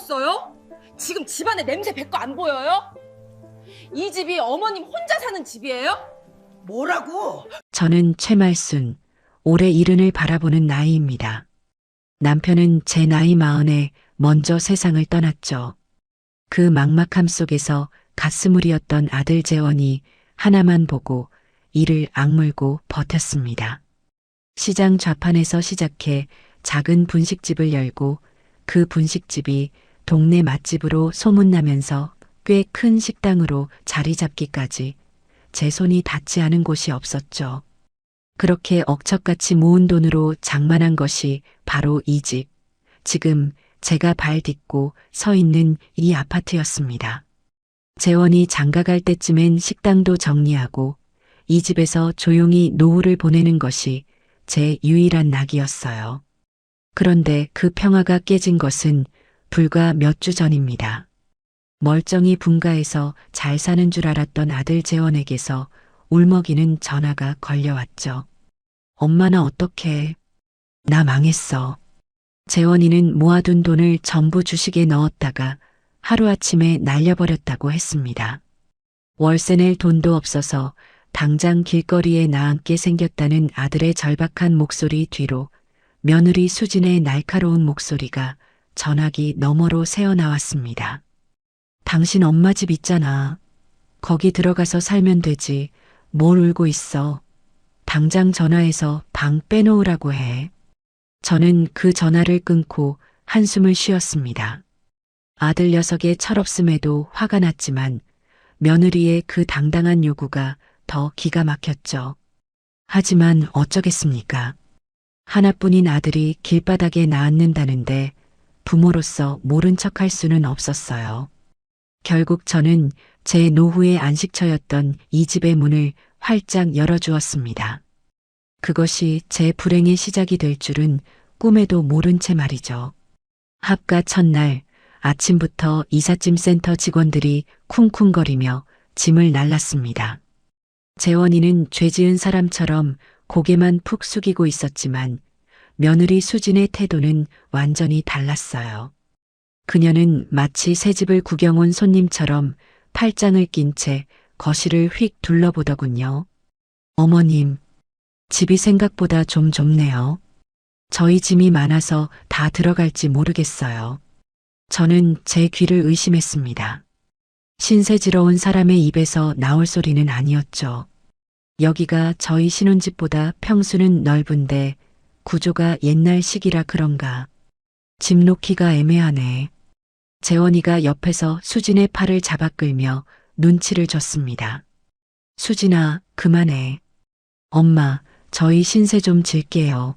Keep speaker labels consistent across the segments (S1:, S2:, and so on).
S1: 없어요? 지금 집안에 냄새 뱄 거 안 보여요? 이 집이 어머님 혼자 사는 집이에요?
S2: 뭐라고?
S3: 저는 최말순, 올해 70을 바라보는 나이입니다. 남편은 제 나이 40에 먼저 세상을 떠났죠. 그 막막함 속에서 가스물이었던 아들 재원이 하나만 보고 이를 악물고 버텼습니다. 시장 좌판에서 시작해 작은 분식집을 열고 그 분식집이 동네 맛집으로 소문나면서 꽤 큰 식당으로 자리 잡기까지 제 손이 닿지 않은 곳이 없었죠. 그렇게 억척같이 모은 돈으로 장만한 것이 바로 이 집, 지금 제가 발 딛고 서 있는 이 아파트였습니다. 재원이 장가갈 때쯤엔 식당도 정리하고 이 집에서 조용히 노후를 보내는 것이 제 유일한 낙이었어요. 그런데 그 평화가 깨진 것은 불과 몇 주 전입니다. 멀쩡히 분가해서 잘 사는 줄 알았던 아들 재원에게서 울먹이는 전화가 걸려왔죠. 엄마 나 어떡해. 나 망했어. 재원이는 모아둔 돈을 전부 주식에 넣었다가 하루아침에 날려버렸다고 했습니다. 월세 낼 돈도 없어서 당장 길거리에 나앉게 생겼다는 아들의 절박한 목소리 뒤로 며느리 수진의 날카로운 목소리가 전화기 너머로 새어나왔습니다. 당신 엄마 집 있잖아. 거기 들어가서 살면 되지. 뭘 울고 있어. 당장 전화해서 방 빼놓으라고 해. 저는 그 전화를 끊고 한숨을 쉬었습니다. 아들 녀석의 철없음에도 화가 났지만 며느리의 그 당당한 요구가 더 기가 막혔죠. 하지만 어쩌겠습니까? 하나뿐인 아들이 길바닥에 낳았는다는데 부모로서 모른 척할 수는 없었어요. 결국 저는 제 노후의 안식처였던 이 집의 문을 활짝 열어주었습니다. 그것이 제 불행의 시작이 될 줄은 꿈에도 모른 채 말이죠. 합가 첫날 아침부터 이삿짐 센터 직원들이 쿵쿵거리며 짐을 날랐습니다. 재원이는 죄 지은 사람처럼 고개만 푹 숙이고 있었지만 며느리 수진의 태도는 완전히 달랐어요. 그녀는 마치 새 집을 구경 온 손님처럼 팔짱을 낀 채 거실을 휙 둘러보더군요. 어머님, 집이 생각보다 좀 좁네요. 저희 짐이 많아서 다 들어갈지 모르겠어요. 저는 제 귀를 의심했습니다. 신세지러 온 사람의 입에서 나올 소리는 아니었죠. 여기가 저희 신혼집보다 평수는 넓은데 구조가 옛날식이라 그런가. 집 놓기가 애매하네. 재원이가 옆에서 수진의 팔을 잡아 끌며 눈치를 줬습니다. 수진아, 그만해. 엄마, 저희 신세 좀 질게요.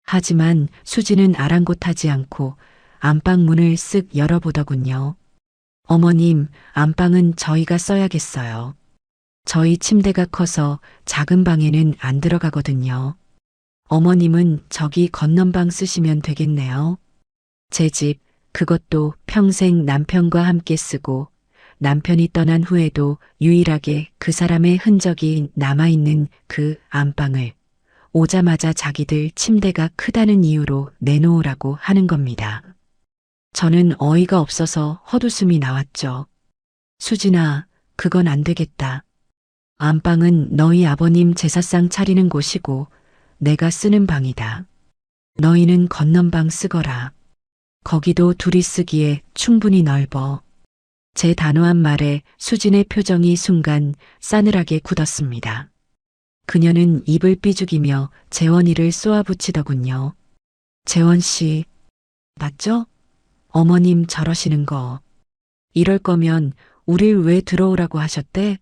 S3: 하지만 수진은 아랑곳하지 않고 안방 문을 쓱 열어보더군요. 어머님, 안방은 저희가 써야겠어요. 저희 침대가 커서 작은 방에는 안 들어가거든요. 어머님은 저기 건넌방 쓰시면 되겠네요. 제 집, 그것도 평생 남편과 함께 쓰고 남편이 떠난 후에도 유일하게 그 사람의 흔적이 남아있는 그 안방을 오자마자 자기들 침대가 크다는 이유로 내놓으라고 하는 겁니다. 저는 어이가 없어서 헛웃음이 나왔죠. 수진아, 그건 안 되겠다. 안방은 너희 아버님 제사상 차리는 곳이고 내가 쓰는 방이다. 너희는 건넌방 쓰거라. 거기도 둘이 쓰기에 충분히 넓어. 제 단호한 말에 수진의 표정이 순간 싸늘하게 굳었습니다. 그녀는 입을 삐죽이며 재원이를 쏘아붙이더군요. 재원 씨, 맞죠? 어머님 저러시는 거. 이럴 거면 우릴 왜 들어오라고 하셨대?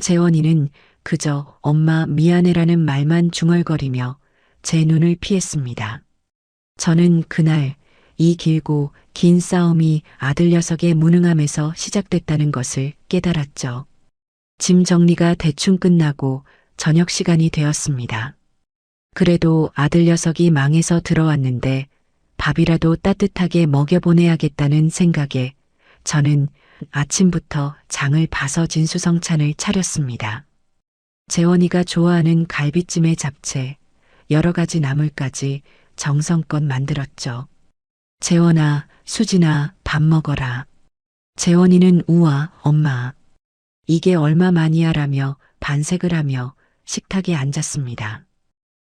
S3: 재원이는 그저 엄마 미안해라는 말만 중얼거리며 제 눈을 피했습니다. 저는 그날 이 길고 긴 싸움이 아들 녀석의 무능함에서 시작됐다는 것을 깨달았죠. 짐 정리가 대충 끝나고 저녁 시간이 되었습니다. 그래도 아들 녀석이 망해서 들어왔는데 밥이라도 따뜻하게 먹여보내야겠다는 생각에 저는 아침부터 장을 봐서 진수성찬을 차렸습니다. 재원이가 좋아하는 갈비찜에 잡채, 여러 가지 나물까지 정성껏 만들었죠. 재원아, 수진아, 밥 먹어라. 재원이는 우와, 엄마. 이게 얼마만이야라며 반색을 하며 식탁에 앉았습니다.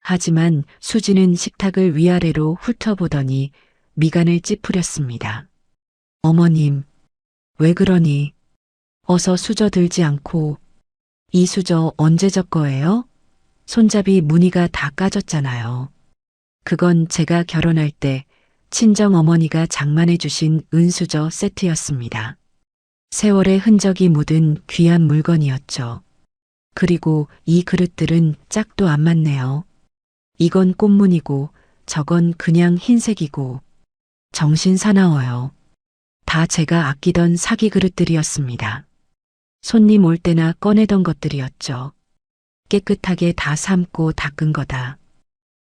S3: 하지만 수지는 식탁을 위아래로 훑어보더니 미간을 찌푸렸습니다. 어머님, 왜 그러니? 어서 수저 들지 않고. 이 수저 언제 적 거예요? 손잡이 무늬가 다 까졌잖아요. 그건 제가 결혼할 때 친정 어머니가 장만해 주신 은수저 세트였습니다. 세월의 흔적이 묻은 귀한 물건이었죠. 그리고 이 그릇들은 짝도 안 맞네요. 이건 꽃무늬고 저건 그냥 흰색이고 정신 사나워요. 다 제가 아끼던 사기 그릇들이었습니다. 손님 올 때나 꺼내던 것들이었죠. 깨끗하게 다 삶고 닦은 거다.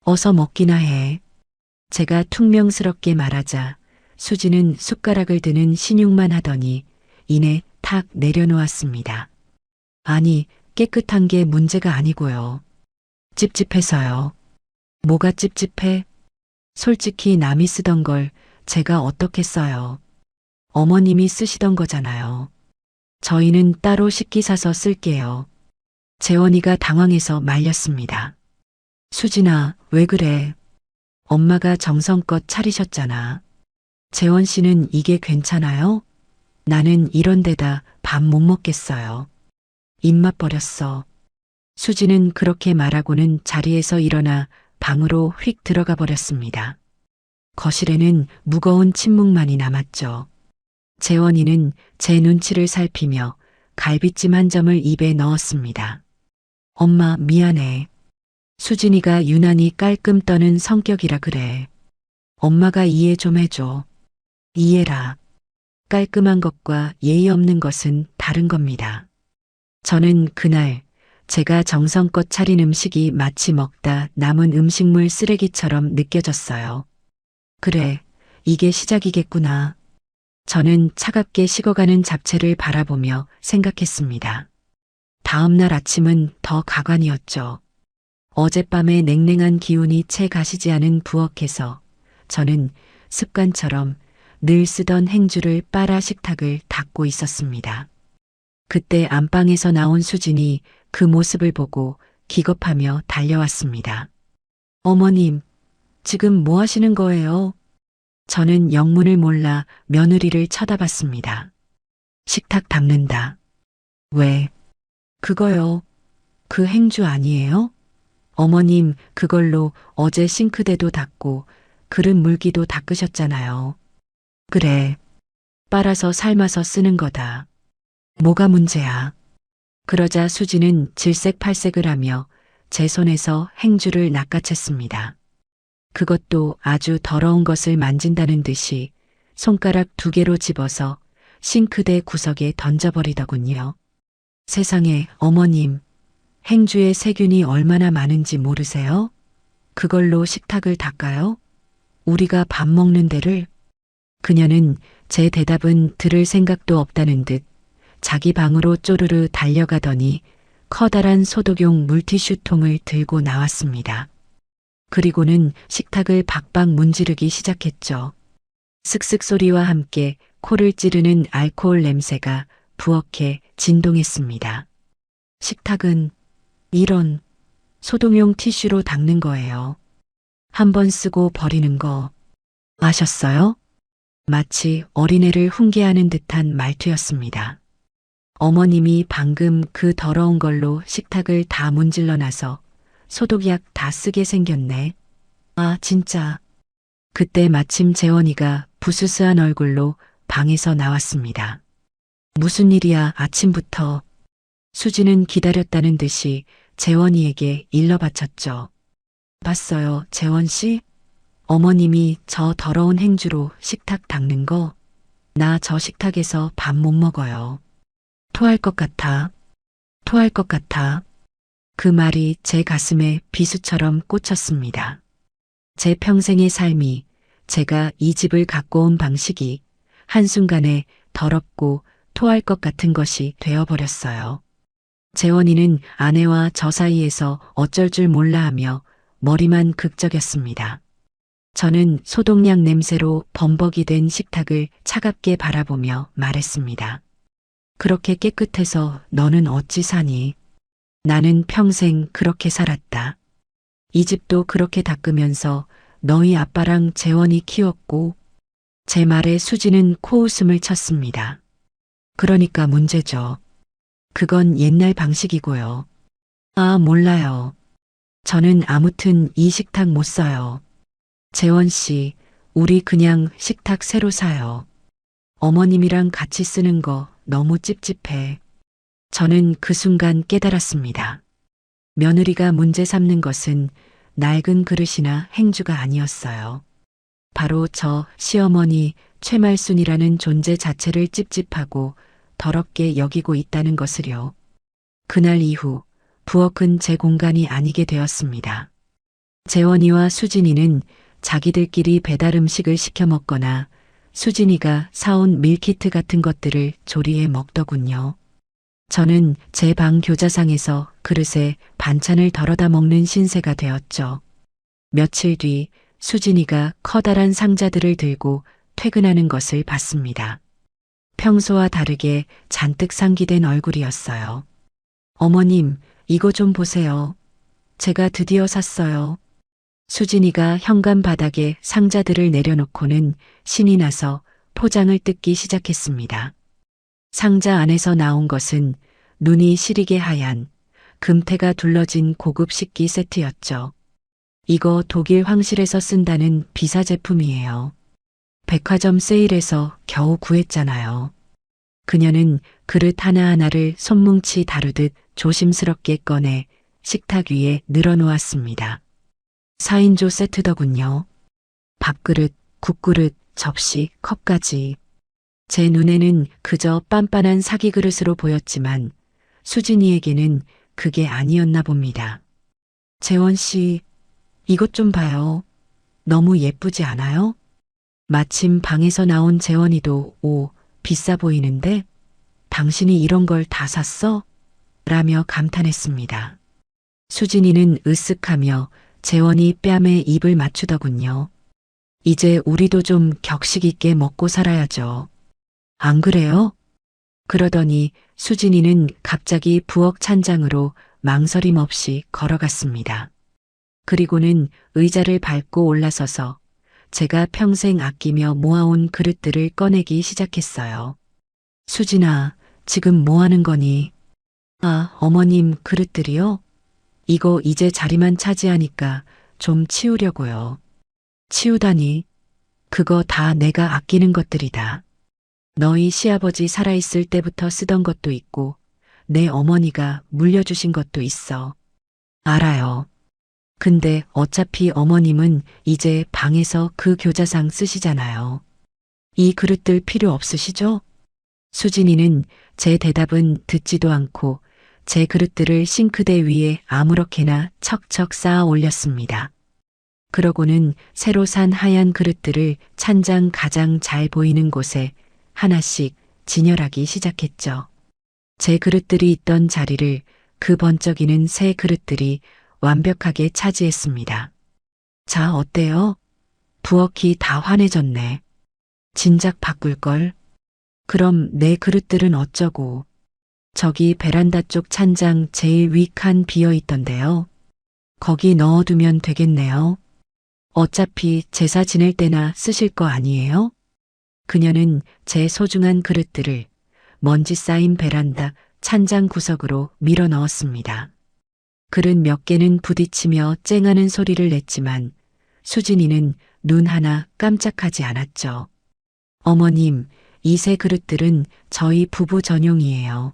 S3: 어서 먹기나 해. 제가 퉁명스럽게 말하자 수지는 숟가락을 드는 신용만 하더니 이내 탁 내려놓았습니다. 아니, 깨끗한 게 문제가 아니고요. 찝찝해서요. 뭐가 찝찝해? 솔직히 남이 쓰던 걸 제가 어떻게 써요. 어머님이 쓰시던 거잖아요. 저희는 따로 식기 사서 쓸게요. 재원이가 당황해서 말렸습니다. 수진아, 왜 그래? 엄마가 정성껏 차리셨잖아. 재원 씨는 이게 괜찮아요? 나는 이런 데다 밥 못 먹겠어요. 입맛 버렸어. 수지는 그렇게 말하고는 자리에서 일어나 방으로 휙 들어가 버렸습니다. 거실에는 무거운 침묵만이 남았죠. 재원이는 제 눈치를 살피며 갈비찜 한 점을 입에 넣었습니다. 엄마, 미안해. 수진이가 유난히 깔끔 떠는 성격이라 그래. 엄마가 이해 좀 해줘. 이해라. 깔끔한 것과 예의 없는 것은 다른 겁니다. 저는 그날 제가 정성껏 차린 음식이 마치 먹다 남은 음식물 쓰레기처럼 느껴졌어요. 그래, 이게 시작이겠구나. 저는 차갑게 식어가는 잡채를 바라보며 생각했습니다. 다음 날 아침은 더 가관이었죠. 어젯밤의 냉랭한 기운이 채 가시지 않은 부엌에서 저는 습관처럼 늘 쓰던 행주를 빨아 식탁을 닦고 있었습니다. 그때 안방에서 나온 수진이 그 모습을 보고 기겁하며 달려왔습니다. 어머님, 지금 뭐 하시는 거예요? 저는 영문을 몰라 며느리를 쳐다봤습니다. 식탁 닦는다. 왜? 그거요. 그 행주 아니에요? 어머님, 그걸로 어제 싱크대도 닦고 그릇 물기도 닦으셨잖아요. 그래. 빨아서 삶아서 쓰는 거다. 뭐가 문제야? 그러자 수지는 질색팔색을 하며 제 손에서 행주를 낚아챘습니다. 그것도 아주 더러운 것을 만진다는 듯이 손가락 2개로 집어서 싱크대 구석에 던져버리더군요. 세상에, 어머님, 행주에 세균이 얼마나 많은지 모르세요? 그걸로 식탁을 닦아요? 우리가 밥 먹는 데를? 그녀는 제 대답은 들을 생각도 없다는 듯 자기 방으로 쪼르르 달려가더니 커다란 소독용 물티슈통을 들고 나왔습니다. 그리고는 식탁을 박박 문지르기 시작했죠. 슥슥 소리와 함께 코를 찌르는 알코올 냄새가 부엌에 진동했습니다. 식탁은 이런 소독용 티슈로 닦는 거예요. 한 번 쓰고 버리는 거 아셨어요? 마치 어린애를 훈계하는 듯한 말투였습니다. 어머님이 방금 그 더러운 걸로 식탁을 다 문질러 놔서 소독약 다 쓰게 생겼네. 아, 진짜. 그때 마침 재원이가 부스스한 얼굴로 방에서 나왔습니다. 무슨 일이야, 아침부터. 수지는 기다렸다는 듯이 재원이에게 일러 바쳤죠. 봤어요, 재원 씨? 어머님이 저 더러운 행주로 식탁 닦는 거? 나 저 식탁에서 밥 못 먹어요. 토할 것 같아. 토할 것 같아. 그 말이 제 가슴에 비수처럼 꽂혔습니다. 제 평생의 삶이, 제가 이 집을 갖고 온 방식이 한순간에 더럽고 토할 것 같은 것이 되어버렸어요. 재원이는 아내와 저 사이에서 어쩔 줄 몰라 하며 머리만 극적였습니다. 저는 소독약 냄새로 범벅이 된 식탁을 차갑게 바라보며 말했습니다. 그렇게 깨끗해서 너는 어찌 사니? 나는 평생 그렇게 살았다. 이 집도 그렇게 닦으면서 너희 아빠랑 재원이 키웠고, 제 말에 수지는 코웃음을 쳤습니다. 그러니까 문제죠. 그건 옛날 방식이고요. 아, 몰라요. 저는 아무튼 이 식탁 못 써요. 재원 씨, 우리 그냥 식탁 새로 사요. 어머님이랑 같이 쓰는 거 너무 찝찝해. 저는 그 순간 깨달았습니다. 며느리가 문제 삼는 것은 낡은 그릇이나 행주가 아니었어요. 바로 저 시어머니 최말순이라는 존재 자체를 찝찝하고 더럽게 여기고 있다는 것을요. 그날 이후 부엌은 제 공간이 아니게 되었습니다. 재원이와 수진이는 자기들끼리 배달 음식을 시켜 먹거나 수진이가 사온 밀키트 같은 것들을 조리해 먹더군요. 저는 제 방 교자상에서 그릇에 반찬을 덜어다 먹는 신세가 되었죠. 며칠 뒤 수진이가 커다란 상자들을 들고 퇴근하는 것을 봤습니다. 평소와 다르게 잔뜩 상기된 얼굴이었어요. 어머님, 이거 좀 보세요. 제가 드디어 샀어요. 수진이가 현관 바닥에 상자들을 내려놓고는 신이 나서 포장을 뜯기 시작했습니다. 상자 안에서 나온 것은 눈이 시리게 하얀 금태가 둘러진 고급 식기 세트였죠. 이거 독일 황실에서 쓴다는 비사 제품이에요. 백화점 세일에서 겨우 구했잖아요. 그녀는 그릇 하나하나를 손뭉치 다루듯 조심스럽게 꺼내 식탁 위에 늘어놓았습니다. 4인조 세트더군요. 밥그릇, 국그릇, 접시, 컵까지. 제 눈에는 그저 빤빤한 사기 그릇으로 보였지만 수진이에게는 그게 아니었나 봅니다. 재원 씨, 이것 좀 봐요. 너무 예쁘지 않아요? 마침 방에서 나온 재원이도 오, 비싸 보이는데 당신이 이런 걸 다 샀어? 라며 감탄했습니다. 수진이는 으쓱하며 재원이 뺨에 입을 맞추더군요. 이제 우리도 좀 격식 있게 먹고 살아야죠. 안 그래요? 그러더니 수진이는 갑자기 부엌 찬장으로 망설임 없이 걸어갔습니다. 그리고는 의자를 밟고 올라서서 제가 평생 아끼며 모아온 그릇들을 꺼내기 시작했어요. 수진아, 지금 뭐 하는 거니? 아, 어머님 그릇들이요? 이거 이제 자리만 차지하니까 좀 치우려고요. 치우다니? 그거 다 내가 아끼는 것들이다. 너희 시아버지 살아있을 때부터 쓰던 것도 있고 내 어머니가 물려주신 것도 있어. 알아요. 근데 어차피 어머님은 이제 방에서 그 교자상 쓰시잖아요. 이 그릇들 필요 없으시죠? 수진이는 제 대답은 듣지도 않고 제 그릇들을 싱크대 위에 아무렇게나 척척 쌓아 올렸습니다. 그러고는 새로 산 하얀 그릇들을 찬장 가장 잘 보이는 곳에 하나씩 진열하기 시작했죠. 제 그릇들이 있던 자리를 그 번쩍이는 새 그릇들이 완벽하게 차지했습니다. 자, 어때요? 부엌이 다 환해졌네. 진작 바꿀걸. 그럼 내 그릇들은 어쩌고. 저기 베란다 쪽 찬장 제일 위 칸 비어 있던데요. 거기 넣어두면 되겠네요. 어차피 제사 지낼 때나 쓰실 거 아니에요? 그녀는 제 소중한 그릇들을 먼지 쌓인 베란다 찬장 구석으로 밀어 넣었습니다. 그릇 몇 개는 부딪히며 쨍하는 소리를 냈지만 수진이는 눈 하나 깜짝하지 않았죠. 어머님, 이 새 그릇들은 저희 부부 전용이에요.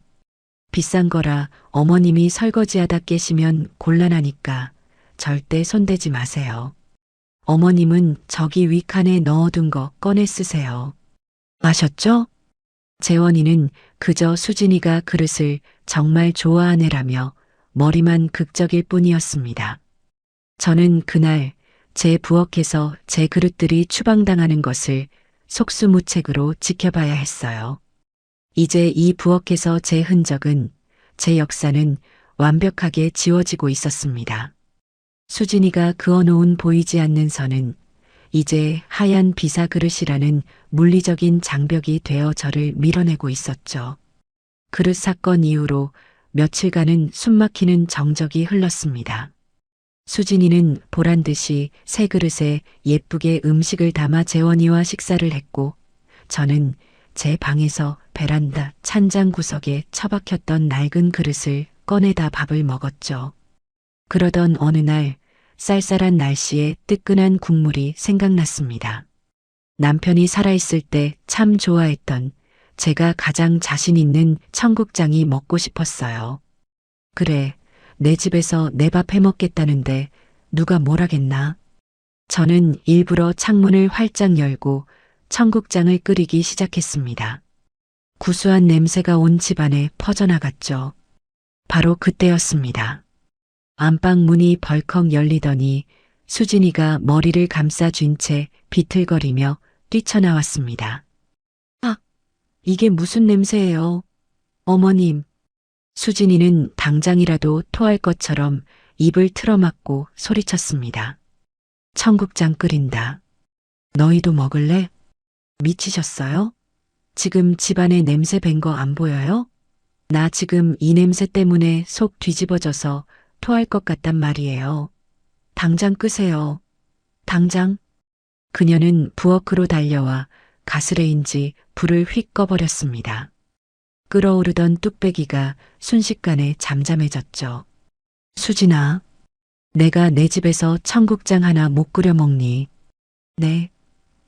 S3: 비싼 거라 어머님이 설거지하다 깨시면 곤란하니까 절대 손대지 마세요. 어머님은 저기 윗칸에 넣어둔 거 꺼내 쓰세요. 아셨죠? 재원이는 그저 수진이가 그릇을 정말 좋아하네라며 머리만 극적일 뿐이었습니다. 저는 그날 제 부엌에서 제 그릇들이 추방당하는 것을 속수무책으로 지켜봐야 했어요. 이제 이 부엌에서 제 흔적은, 제 역사는 완벽하게 지워지고 있었습니다. 수진이가 그어놓은 보이지 않는 선은 이제 하얀 비사 그릇이라는 물리적인 장벽이 되어 저를 밀어내고 있었죠. 그릇 사건 이후로 며칠간은 숨막히는 정적이 흘렀습니다. 수진이는 보란 듯이 새 그릇에 예쁘게 음식을 담아 재원이와 식사를 했고, 저는 제 방에서 베란다 찬장 구석에 처박혔던 낡은 그릇을 꺼내다 밥을 먹었죠. 그러던 어느 날 쌀쌀한 날씨에 뜨끈한 국물이 생각났습니다. 남편이 살아있을 때 참 좋아했던 제가 가장 자신 있는 청국장이 먹고 싶었어요. 그래, 내 집에서 내 밥 해먹겠다는데 누가 뭐라겠나? 저는 일부러 창문을 활짝 열고 청국장을 끓이기 시작했습니다. 구수한 냄새가 온 집안에 퍼져나갔죠. 바로 그때였습니다. 안방 문이 벌컥 열리더니 수진이가 머리를 감싸쥔 채 비틀거리며 뛰쳐나왔습니다. 아, 이게 무슨 냄새예요? 어머님. 수진이는 당장이라도 토할 것처럼 입을 틀어막고 소리쳤습니다. 청국장 끓인다. 너희도 먹을래? 미치셨어요? 지금 집안에 냄새 밴 거 안 보여요? 나 지금 이 냄새 때문에 속 뒤집어져서 토할 것 같단 말이에요. 당장 끄세요. 당장. 그녀는 부엌으로 달려와 가스레인지 불을 휙 꺼버렸습니다. 끓어오르던 뚝배기가 순식간에 잠잠해졌죠. 수진아, 내가 내 집에서 청국장 하나 못 끓여 먹니? 네,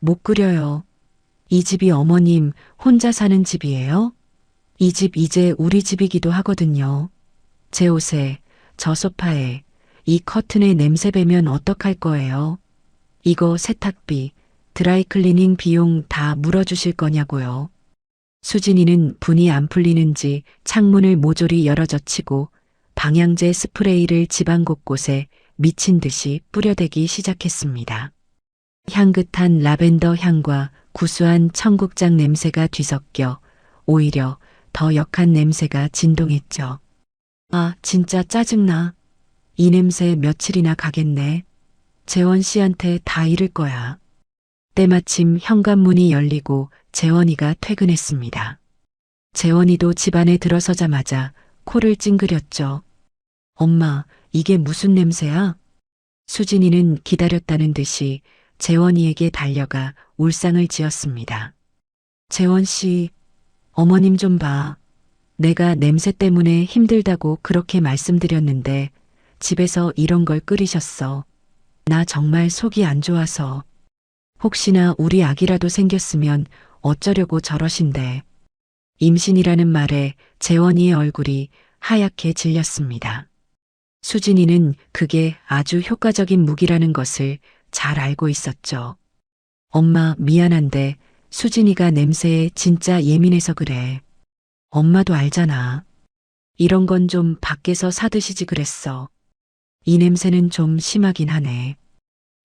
S3: 못 끓여요. 이 집이 어머님 혼자 사는 집이에요? 이 집 이제 우리 집이기도 하거든요. 제 옷에, 저 소파에, 이 커튼에 냄새 배면 어떡할 거예요? 이거 세탁비, 드라이클리닝 비용 다 물어주실 거냐고요. 수진이는 분이 안 풀리는지 창문을 모조리 열어젖히고 방향제 스프레이를 집안 곳곳에 미친 듯이 뿌려대기 시작했습니다. 향긋한 라벤더 향과 구수한 청국장 냄새가 뒤섞여 오히려 더 역한 냄새가 진동했죠. 아, 진짜 짜증나. 이 냄새 며칠이나 가겠네. 재원 씨한테 다 이를 거야. 때마침 현관문이 열리고 재원이가 퇴근했습니다. 재원이도 집안에 들어서자마자 코를 찡그렸죠. 엄마, 이게 무슨 냄새야? 수진이는 기다렸다는 듯이 재원이에게 달려가 울상을 지었습니다. 재원 씨, 어머님 좀 봐. 내가 냄새 때문에 힘들다고 그렇게 말씀드렸는데 집에서 이런 걸 끓이셨어. 나 정말 속이 안 좋아서. 혹시나 우리 아기라도 생겼으면 어쩌려고 저러신데. 임신이라는 말에 재원이의 얼굴이 하얗게 질렸습니다. 수진이는 그게 아주 효과적인 무기라는 것을 잘 알고 있었죠. 엄마 미안한데 수진이가 냄새에 진짜 예민해서 그래. 엄마도 알잖아. 이런 건 좀 밖에서 사드시지 그랬어. 이 냄새는 좀 심하긴 하네.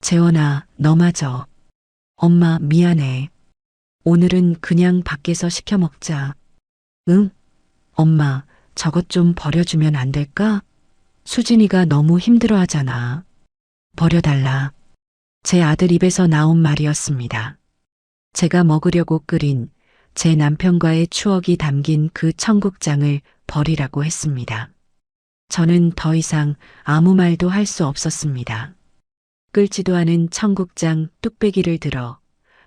S3: 재원아, 너마저. 엄마 미안해. 오늘은 그냥 밖에서 시켜 먹자. 응? 엄마, 저것 좀 버려주면 안 될까? 수진이가 너무 힘들어하잖아. 버려달라. 제 아들 입에서 나온 말이었습니다. 제가 먹으려고 끓인 제 남편과의 추억이 담긴 그 청국장을 버리라고 했습니다. 저는 더 이상 아무 말도 할 수 없었습니다. 끓지도 않은 청국장 뚝배기를 들어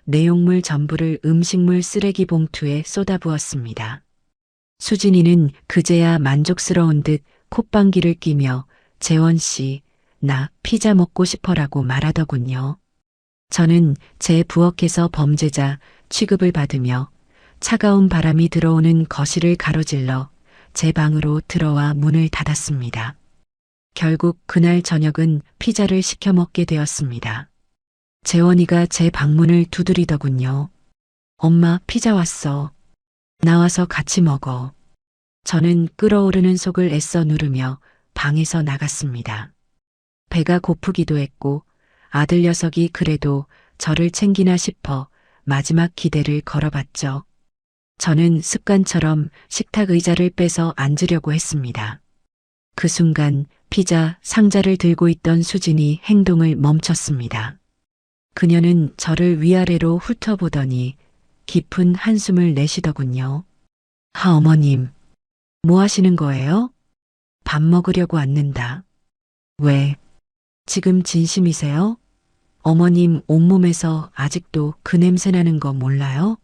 S3: 내용물 전부를 음식물 쓰레기 봉투에 쏟아부었습니다. 수진이는 그제야 만족스러운 듯 콧방귀를 뀌며 재원 씨, 나 피자 먹고 싶어라고 말하더군요. 저는 제 부엌에서 범죄자 취급을 받으며 차가운 바람이 들어오는 거실을 가로질러 제 방으로 들어와 문을 닫았습니다. 결국 그날 저녁은 피자를 시켜 먹게 되었습니다. 재원이가 제 방문을 두드리더군요. 엄마, 피자 왔어. 나와서 같이 먹어. 저는 끓어오르는 속을 애써 누르며 방에서 나갔습니다. 배가 고프기도 했고 아들 녀석이 그래도 저를 챙기나 싶어 마지막 기대를 걸어봤죠. 저는 습관처럼 식탁 의자를 빼서 앉으려고 했습니다. 그 순간 피자 상자를 들고 있던 수진이 행동을 멈췄습니다. 그녀는 저를 위아래로 훑어보더니 깊은 한숨을 내쉬더군요. 어머님, 뭐 하시는 거예요? 밥 먹으려고 왔는다. 왜? 지금 진심이세요? 어머님 온몸에서 아직도 그 냄새 나는 거 몰라요?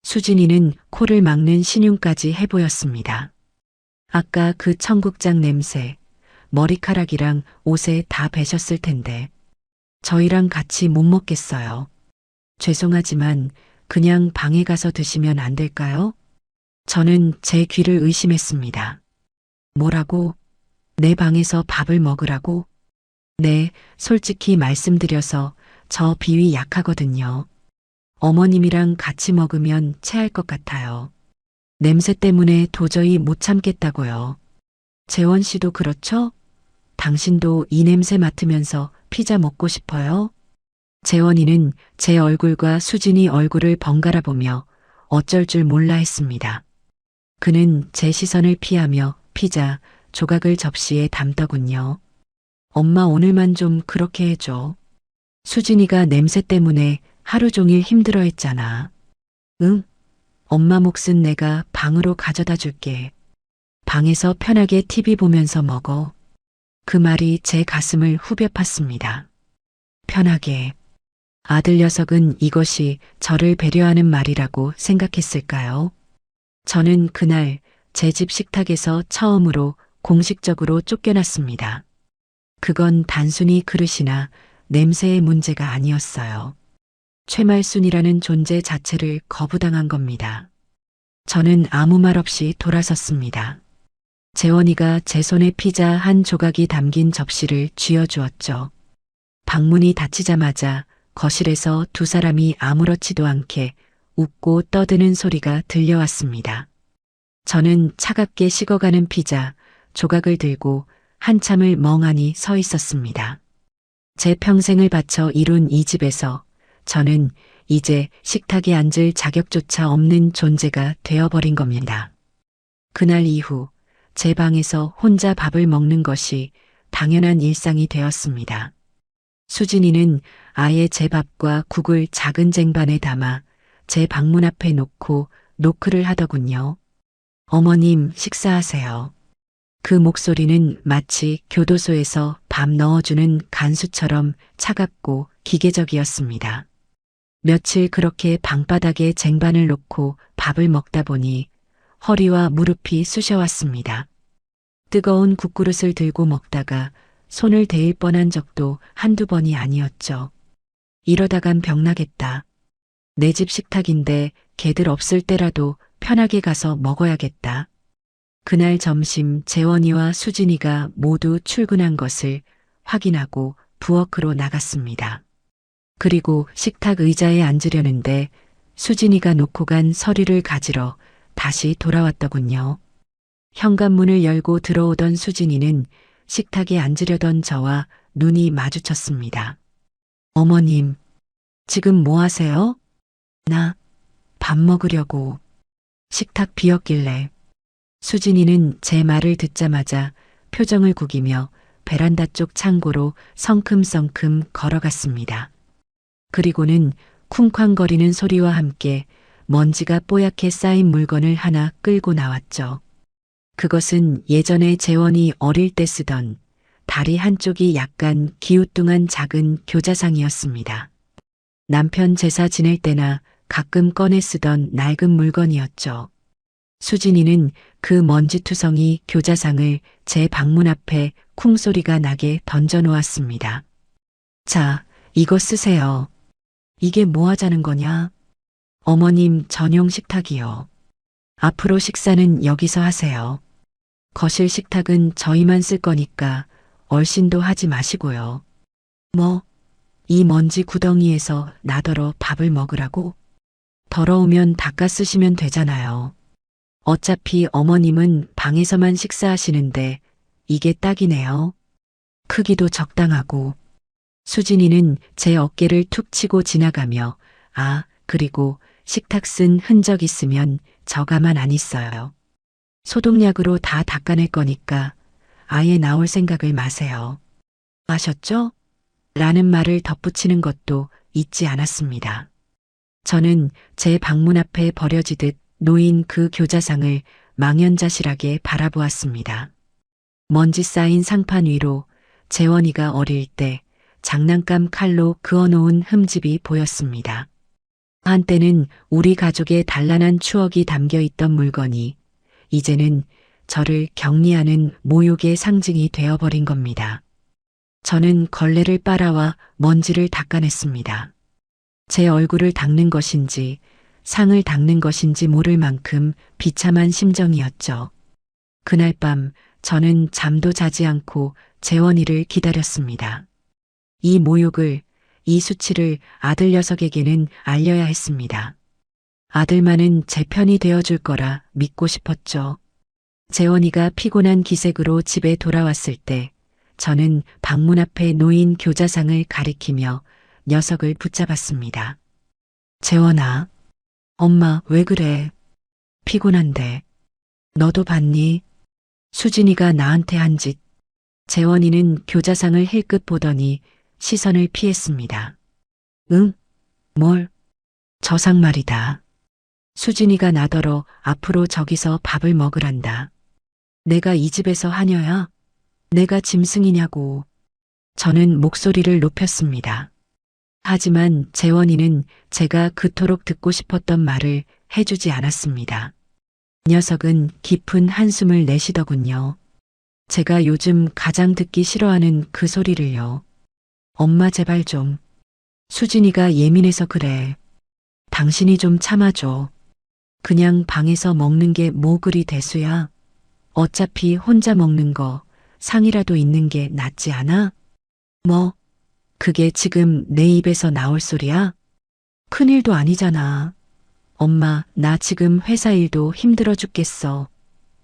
S3: 수진이는 코를 막는 신용까지 해보였습니다. 아까 그 청국장 냄새, 머리카락이랑 옷에 다 배셨을 텐데 저희랑 같이 못 먹겠어요. 죄송하지만 그냥 방에 가서 드시면 안 될까요? 저는 제 귀를 의심했습니다. 뭐라고? 내 방에서 밥을 먹으라고? 네, 솔직히 말씀드려서 저 비위 약하거든요. 어머님이랑 같이 먹으면 체할 것 같아요. 냄새 때문에 도저히 못 참겠다고요. 재원 씨도 그렇죠? 당신도 이 냄새 맡으면서 피자 먹고 싶어요? 재원이는 제 얼굴과 수진이 얼굴을 번갈아 보며 어쩔 줄 몰라 했습니다. 그는 제 시선을 피하며 피자 조각을 접시에 담더군요. 엄마 오늘만 좀 그렇게 해줘. 수진이가 냄새 때문에 하루 종일 힘들어 했잖아. 응? 엄마 몫은 내가 방으로 가져다 줄게. 방에서 편하게 TV 보면서 먹어. 그 말이 제 가슴을 후벼 팠습니다. 편하게. 아들 녀석은 이것이 저를 배려하는 말이라고 생각했을까요? 저는 그날 제 집 식탁에서 처음으로 공식적으로 쫓겨났습니다. 그건 단순히 그릇이나 냄새의 문제가 아니었어요. 최말순이라는 존재 자체를 거부당한 겁니다. 저는 아무 말 없이 돌아섰습니다. 재원이가 제 손에 피자 한 조각이 담긴 접시를 쥐어주었죠. 방문이 닫히자마자 거실에서 두 사람이 아무렇지도 않게 웃고 떠드는 소리가 들려왔습니다. 저는 차갑게 식어가는 피자 조각을 들고 한참을 멍하니 서 있었습니다. 제 평생을 바쳐 이룬 이 집에서 저는 이제 식탁에 앉을 자격조차 없는 존재가 되어버린 겁니다. 그날 이후 제 방에서 혼자 밥을 먹는 것이 당연한 일상이 되었습니다. 수진이는 아예 제 밥과 국을 작은 쟁반에 담아 제 방문 앞에 놓고 노크를 하더군요. 어머님 식사하세요. 그 목소리는 마치 교도소에서 밥 넣어주는 간수처럼 차갑고 기계적이었습니다. 며칠 그렇게 방바닥에 쟁반을 놓고 밥을 먹다 보니 허리와 무릎이 쑤셔왔습니다. 뜨거운 국그릇을 들고 먹다가 손을 대일 뻔한 적도 한두 번이 아니었죠. 이러다간 병나겠다. 내 집 식탁인데 걔들 없을 때라도 편하게 가서 먹어야겠다. 그날 점심 재원이와 수진이가 모두 출근한 것을 확인하고 부엌으로 나갔습니다. 그리고 식탁 의자에 앉으려는데 수진이가 놓고 간 서류를 가지러 다시 돌아왔더군요. 현관문을 열고 들어오던 수진이는 식탁에 앉으려던 저와 눈이 마주쳤습니다. 어머님, 지금 뭐 하세요? 나 밥 먹으려고. 식탁 비었길래. 수진이는 제 말을 듣자마자 표정을 구기며 베란다 쪽 창고로 성큼성큼 걸어갔습니다. 그리고는 쿵쾅거리는 소리와 함께 먼지가 뽀얗게 쌓인 물건을 하나 끌고 나왔죠. 그것은 예전에 재원이 어릴 때 쓰던 다리 한쪽이 약간 기우뚱한 작은 교자상이었습니다. 남편 제사 지낼 때나 가끔 꺼내 쓰던 낡은 물건이었죠. 수진이는 그 먼지투성이 교자상을 제 방문 앞에 쿵소리가 나게 던져놓았습니다. 자, 이거 쓰세요. 이게 뭐 하자는 거냐? 어머님 전용 식탁이요. 앞으로 식사는 여기서 하세요. 거실 식탁은 저희만 쓸 거니까 얼씬도 하지 마시고요. 뭐, 이 먼지 구덩이에서 나더러 밥을 먹으라고? 더러우면 닦아 쓰시면 되잖아요. 어차피 어머님은 방에서만 식사하시는데 이게 딱이네요. 크기도 적당하고. 수진이는 제 어깨를 툭 치고 지나가며 그리고 식탁 쓴 흔적 있으면 저 가만 안 있어요. 소독약으로 다 닦아낼 거니까 아예 나올 생각을 마세요. 아셨죠? 라는 말을 덧붙이는 것도 잊지 않았습니다. 저는 제 방문 앞에 버려지듯 놓인 그 교자상을 망연자실하게 바라보았습니다. 먼지 쌓인 상판 위로 재원이가 어릴 때 장난감 칼로 그어놓은 흠집이 보였습니다. 한때는 우리 가족의 단란한 추억이 담겨 있던 물건이 이제는 저를 격리하는 모욕의 상징이 되어버린 겁니다. 저는 걸레를 빨아와 먼지를 닦아냈습니다. 제 얼굴을 닦는 것인지 상을 닦는 것인지 모를 만큼 비참한 심정이었죠. 그날 밤 저는 잠도 자지 않고 재원이를 기다렸습니다. 이 모욕을, 이 수치를 아들 녀석에게는 알려야 했습니다. 아들만은 제 편이 되어줄 거라 믿고 싶었죠. 재원이가 피곤한 기색으로 집에 돌아왔을 때 저는 방문 앞에 놓인 교자상을 가리키며 녀석을 붙잡았습니다. 재원아, 엄마 왜 그래? 피곤한데. 너도 봤니? 수진이가 나한테 한 짓. 재원이는 교자상을 힐끗 보더니 시선을 피했습니다. 응? 뭘? 저 상 말이다. 수진이가 나더러 앞으로 저기서 밥을 먹으란다. 내가 이 집에서 하녀야? 내가 짐승이냐고. 저는 목소리를 높였습니다. 하지만 재원이는 제가 그토록 듣고 싶었던 말을 해주지 않았습니다. 녀석은 깊은 한숨을 내쉬더군요. 제가 요즘 가장 듣기 싫어하는 그 소리를요. 엄마 제발 좀. 수진이가 예민해서 그래. 당신이 좀 참아줘. 그냥 방에서 먹는 게 뭐 그리 대수야. 어차피 혼자 먹는 거 상이라도 있는 게 낫지 않아? 뭐? 그게 지금 내 입에서 나올 소리야? 큰일도 아니잖아. 엄마, 나 지금 회사 일도 힘들어 죽겠어.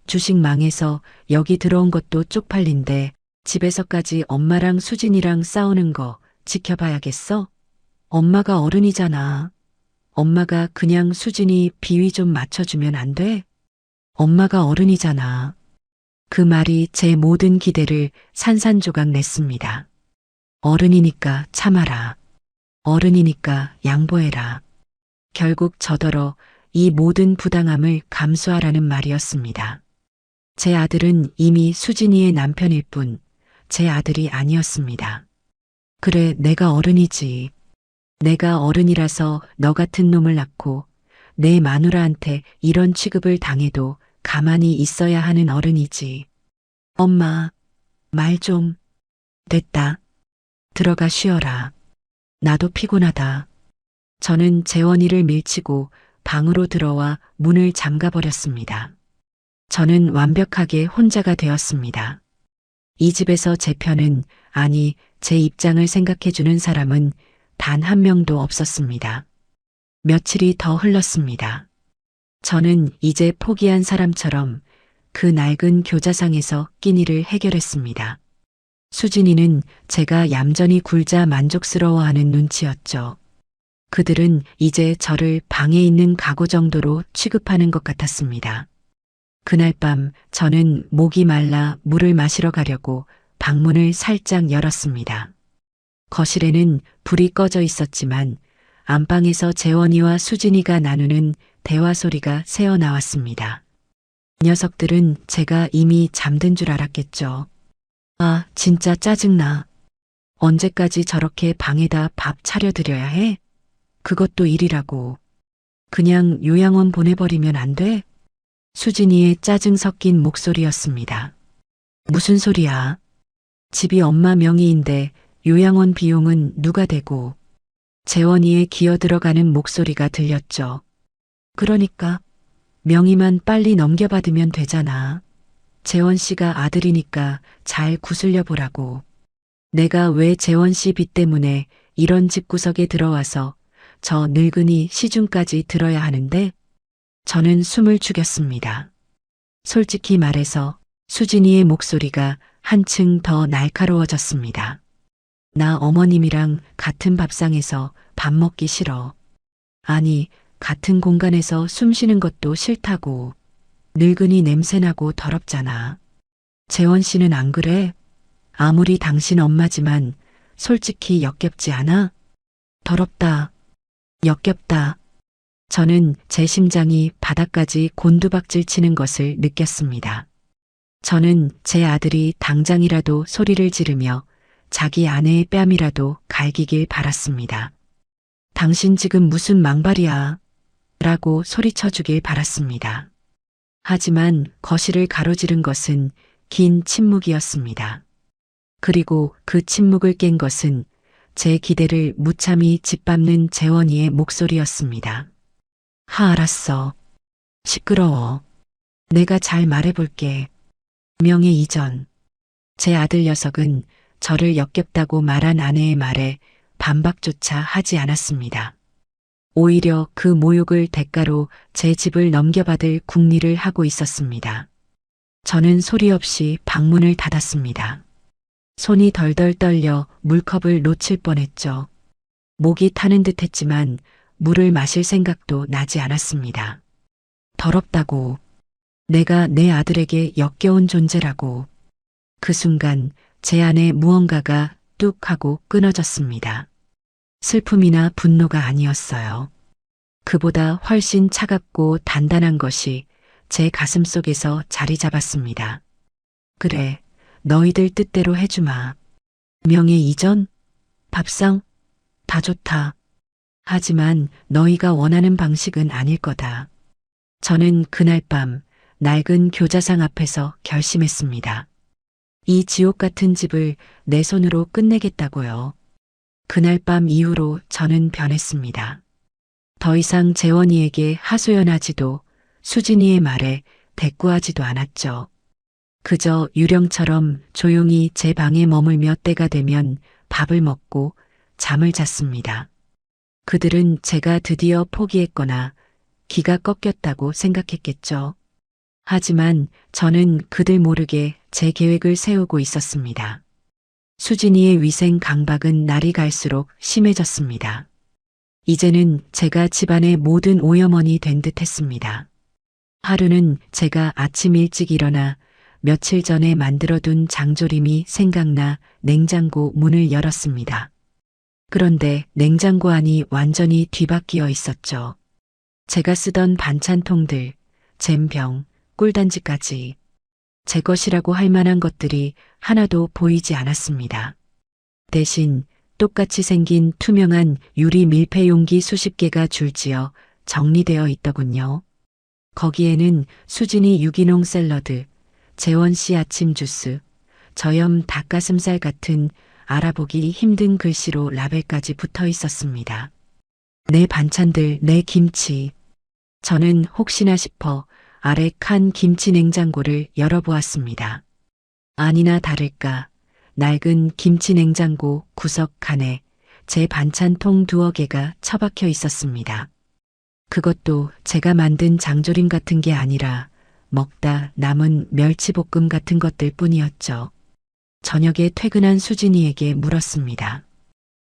S3: 주식 망해서 여기 들어온 것도 쪽팔린데 집에서까지 엄마랑 수진이랑 싸우는 거 지켜봐야겠어? 엄마가 어른이잖아. 엄마가 그냥 수진이 비위 좀 맞춰주면 안 돼? 엄마가 어른이잖아. 그 말이 제 모든 기대를 산산조각 냈습니다. 어른이니까 참아라. 어른이니까 양보해라. 결국 저더러 이 모든 부당함을 감수하라는 말이었습니다. 제 아들은 이미 수진이의 남편일 뿐 제 아들이 아니었습니다. 그래, 내가 어른이지. 내가 어른이라서 너 같은 놈을 낳고 내 마누라한테 이런 취급을 당해도 가만히 있어야 하는 어른이지. 엄마, 말 좀. 됐다. 들어가 쉬어라. 나도 피곤하다. 저는 재원이를 밀치고 방으로 들어와 문을 잠가버렸습니다. 저는 완벽하게 혼자가 되었습니다. 이 집에서 제 편은, 아니, 제 입장을 생각해주는 사람은 단 한 명도 없었습니다. 며칠이 더 흘렀습니다. 저는 이제 포기한 사람처럼 그 낡은 교자상에서 끼니를 해결했습니다. 수진이는 제가 얌전히 굴자 만족스러워하는 눈치였죠. 그들은 이제 저를 방에 있는 가구 정도로 취급하는 것 같았습니다. 그날 밤 저는 목이 말라 물을 마시러 가려고 방문을 살짝 열었습니다. 거실에는 불이 꺼져 있었지만 안방에서 재원이와 수진이가 나누는 대화 소리가 새어나왔습니다. 녀석들은 제가 이미 잠든 줄 알았겠죠. 아, 진짜 짜증나. 언제까지 저렇게 방에다 밥 차려드려야 해? 그것도 일이라고. 그냥 요양원 보내버리면 안 돼? 수진이의 짜증 섞인 목소리였습니다. 무슨 소리야? 집이 엄마 명의인데 요양원 비용은 누가 대고? 재원이의 기어들어가는 목소리가 들렸죠. 그러니까 명의만 빨리 넘겨받으면 되잖아. 재원 씨가 아들이니까 잘 구슬려 보라고. 내가 왜 재원 씨 빚 때문에 이런 집구석에 들어와서 저 늙은이 시중까지 들어야 하는데? 저는 숨을 죽였습니다. 솔직히 말해서 수진이의 목소리가 한층 더 날카로워졌습니다. 나 어머님이랑 같은 밥상에서 밥 먹기 싫어. 아니, 같은 공간에서 숨 쉬는 것도 싫다고. 늙은이 냄새나고 더럽잖아. 재원 씨는 안 그래? 아무리 당신 엄마지만 솔직히 역겹지 않아? 더럽다. 역겹다. 저는 제 심장이 바닥까지 곤두박질 치는 것을 느꼈습니다. 저는 제 아들이 당장이라도 소리를 지르며 자기 아내의 뺨이라도 갈기길 바랐습니다. 당신 지금 무슨 망발이야? 라고 소리쳐주길 바랐습니다. 하지만 거실을 가로지른 것은 긴 침묵이었습니다. 그리고 그 침묵을 깬 것은 제 기대를 무참히 짓밟는 재원이의 목소리였습니다. 알았어. 시끄러워. 내가 잘 말해볼게. 명예 이전. 제 아들 녀석은 저를 역겹다고 말한 아내의 말에 반박조차 하지 않았습니다. 오히려 그 모욕을 대가로 제 집을 넘겨받을 궁리를 하고 있었습니다. 저는 소리 없이 방문을 닫았습니다. 손이 덜덜 떨려 물컵을 놓칠 뻔했죠. 목이 타는 듯 했지만 물을 마실 생각도 나지 않았습니다. 더럽다고. 내가 내 아들에게 역겨운 존재라고. 그 순간 제 안에 무언가가 뚝 하고 끊어졌습니다. 슬픔이나 분노가 아니었어요. 그보다 훨씬 차갑고 단단한 것이 제 가슴 속에서 자리 잡았습니다. 그래, 너희들 뜻대로 해주마. 명예 이전? 밥상? 다 좋다. 하지만 너희가 원하는 방식은 아닐 거다. 저는 그날 밤 낡은 교자상 앞에서 결심했습니다. 이 지옥 같은 집을 내 손으로 끝내겠다고요. 그날 밤 이후로 저는 변했습니다. 더 이상 재원이에게 하소연하지도 수진이의 말에 대꾸하지도 않았죠. 그저 유령처럼 조용히 제 방에 머물며 때가 되면 밥을 먹고 잠을 잤습니다. 그들은 제가 드디어 포기했거나 기가 꺾였다고 생각했겠죠. 하지만 저는 그들 모르게 제 계획을 세우고 있었습니다. 수진이의 위생 강박은 날이 갈수록 심해졌습니다. 이제는 제가 집안의 모든 오염원이 된 듯 했습니다. 하루는 제가 아침 일찍 일어나 며칠 전에 만들어둔 장조림이 생각나 냉장고 문을 열었습니다. 그런데 냉장고 안이 완전히 뒤바뀌어 있었죠. 제가 쓰던 반찬통들, 잼병, 꿀단지까지 제 것이라고 할 만한 것들이 하나도 보이지 않았습니다. 대신 똑같이 생긴 투명한 유리 밀폐 용기 수십 개가 줄지어 정리되어 있더군요. 거기에는 수진이 유기농 샐러드, 재원 씨 아침 주스, 저염 닭가슴살 같은 알아보기 힘든 글씨로 라벨까지 붙어 있었습니다. 내 반찬들, 내 김치. 저는 혹시나 싶어 아래 칸 김치 냉장고를 열어보았습니다. 아니나 다를까 낡은 김치 냉장고 구석 칸에 제 반찬통 두어 개가 처박혀 있었습니다. 그것도 제가 만든 장조림 같은 게 아니라 먹다 남은 멸치볶음 같은 것들 뿐이었죠. 저녁에 퇴근한 수진이에게 물었습니다.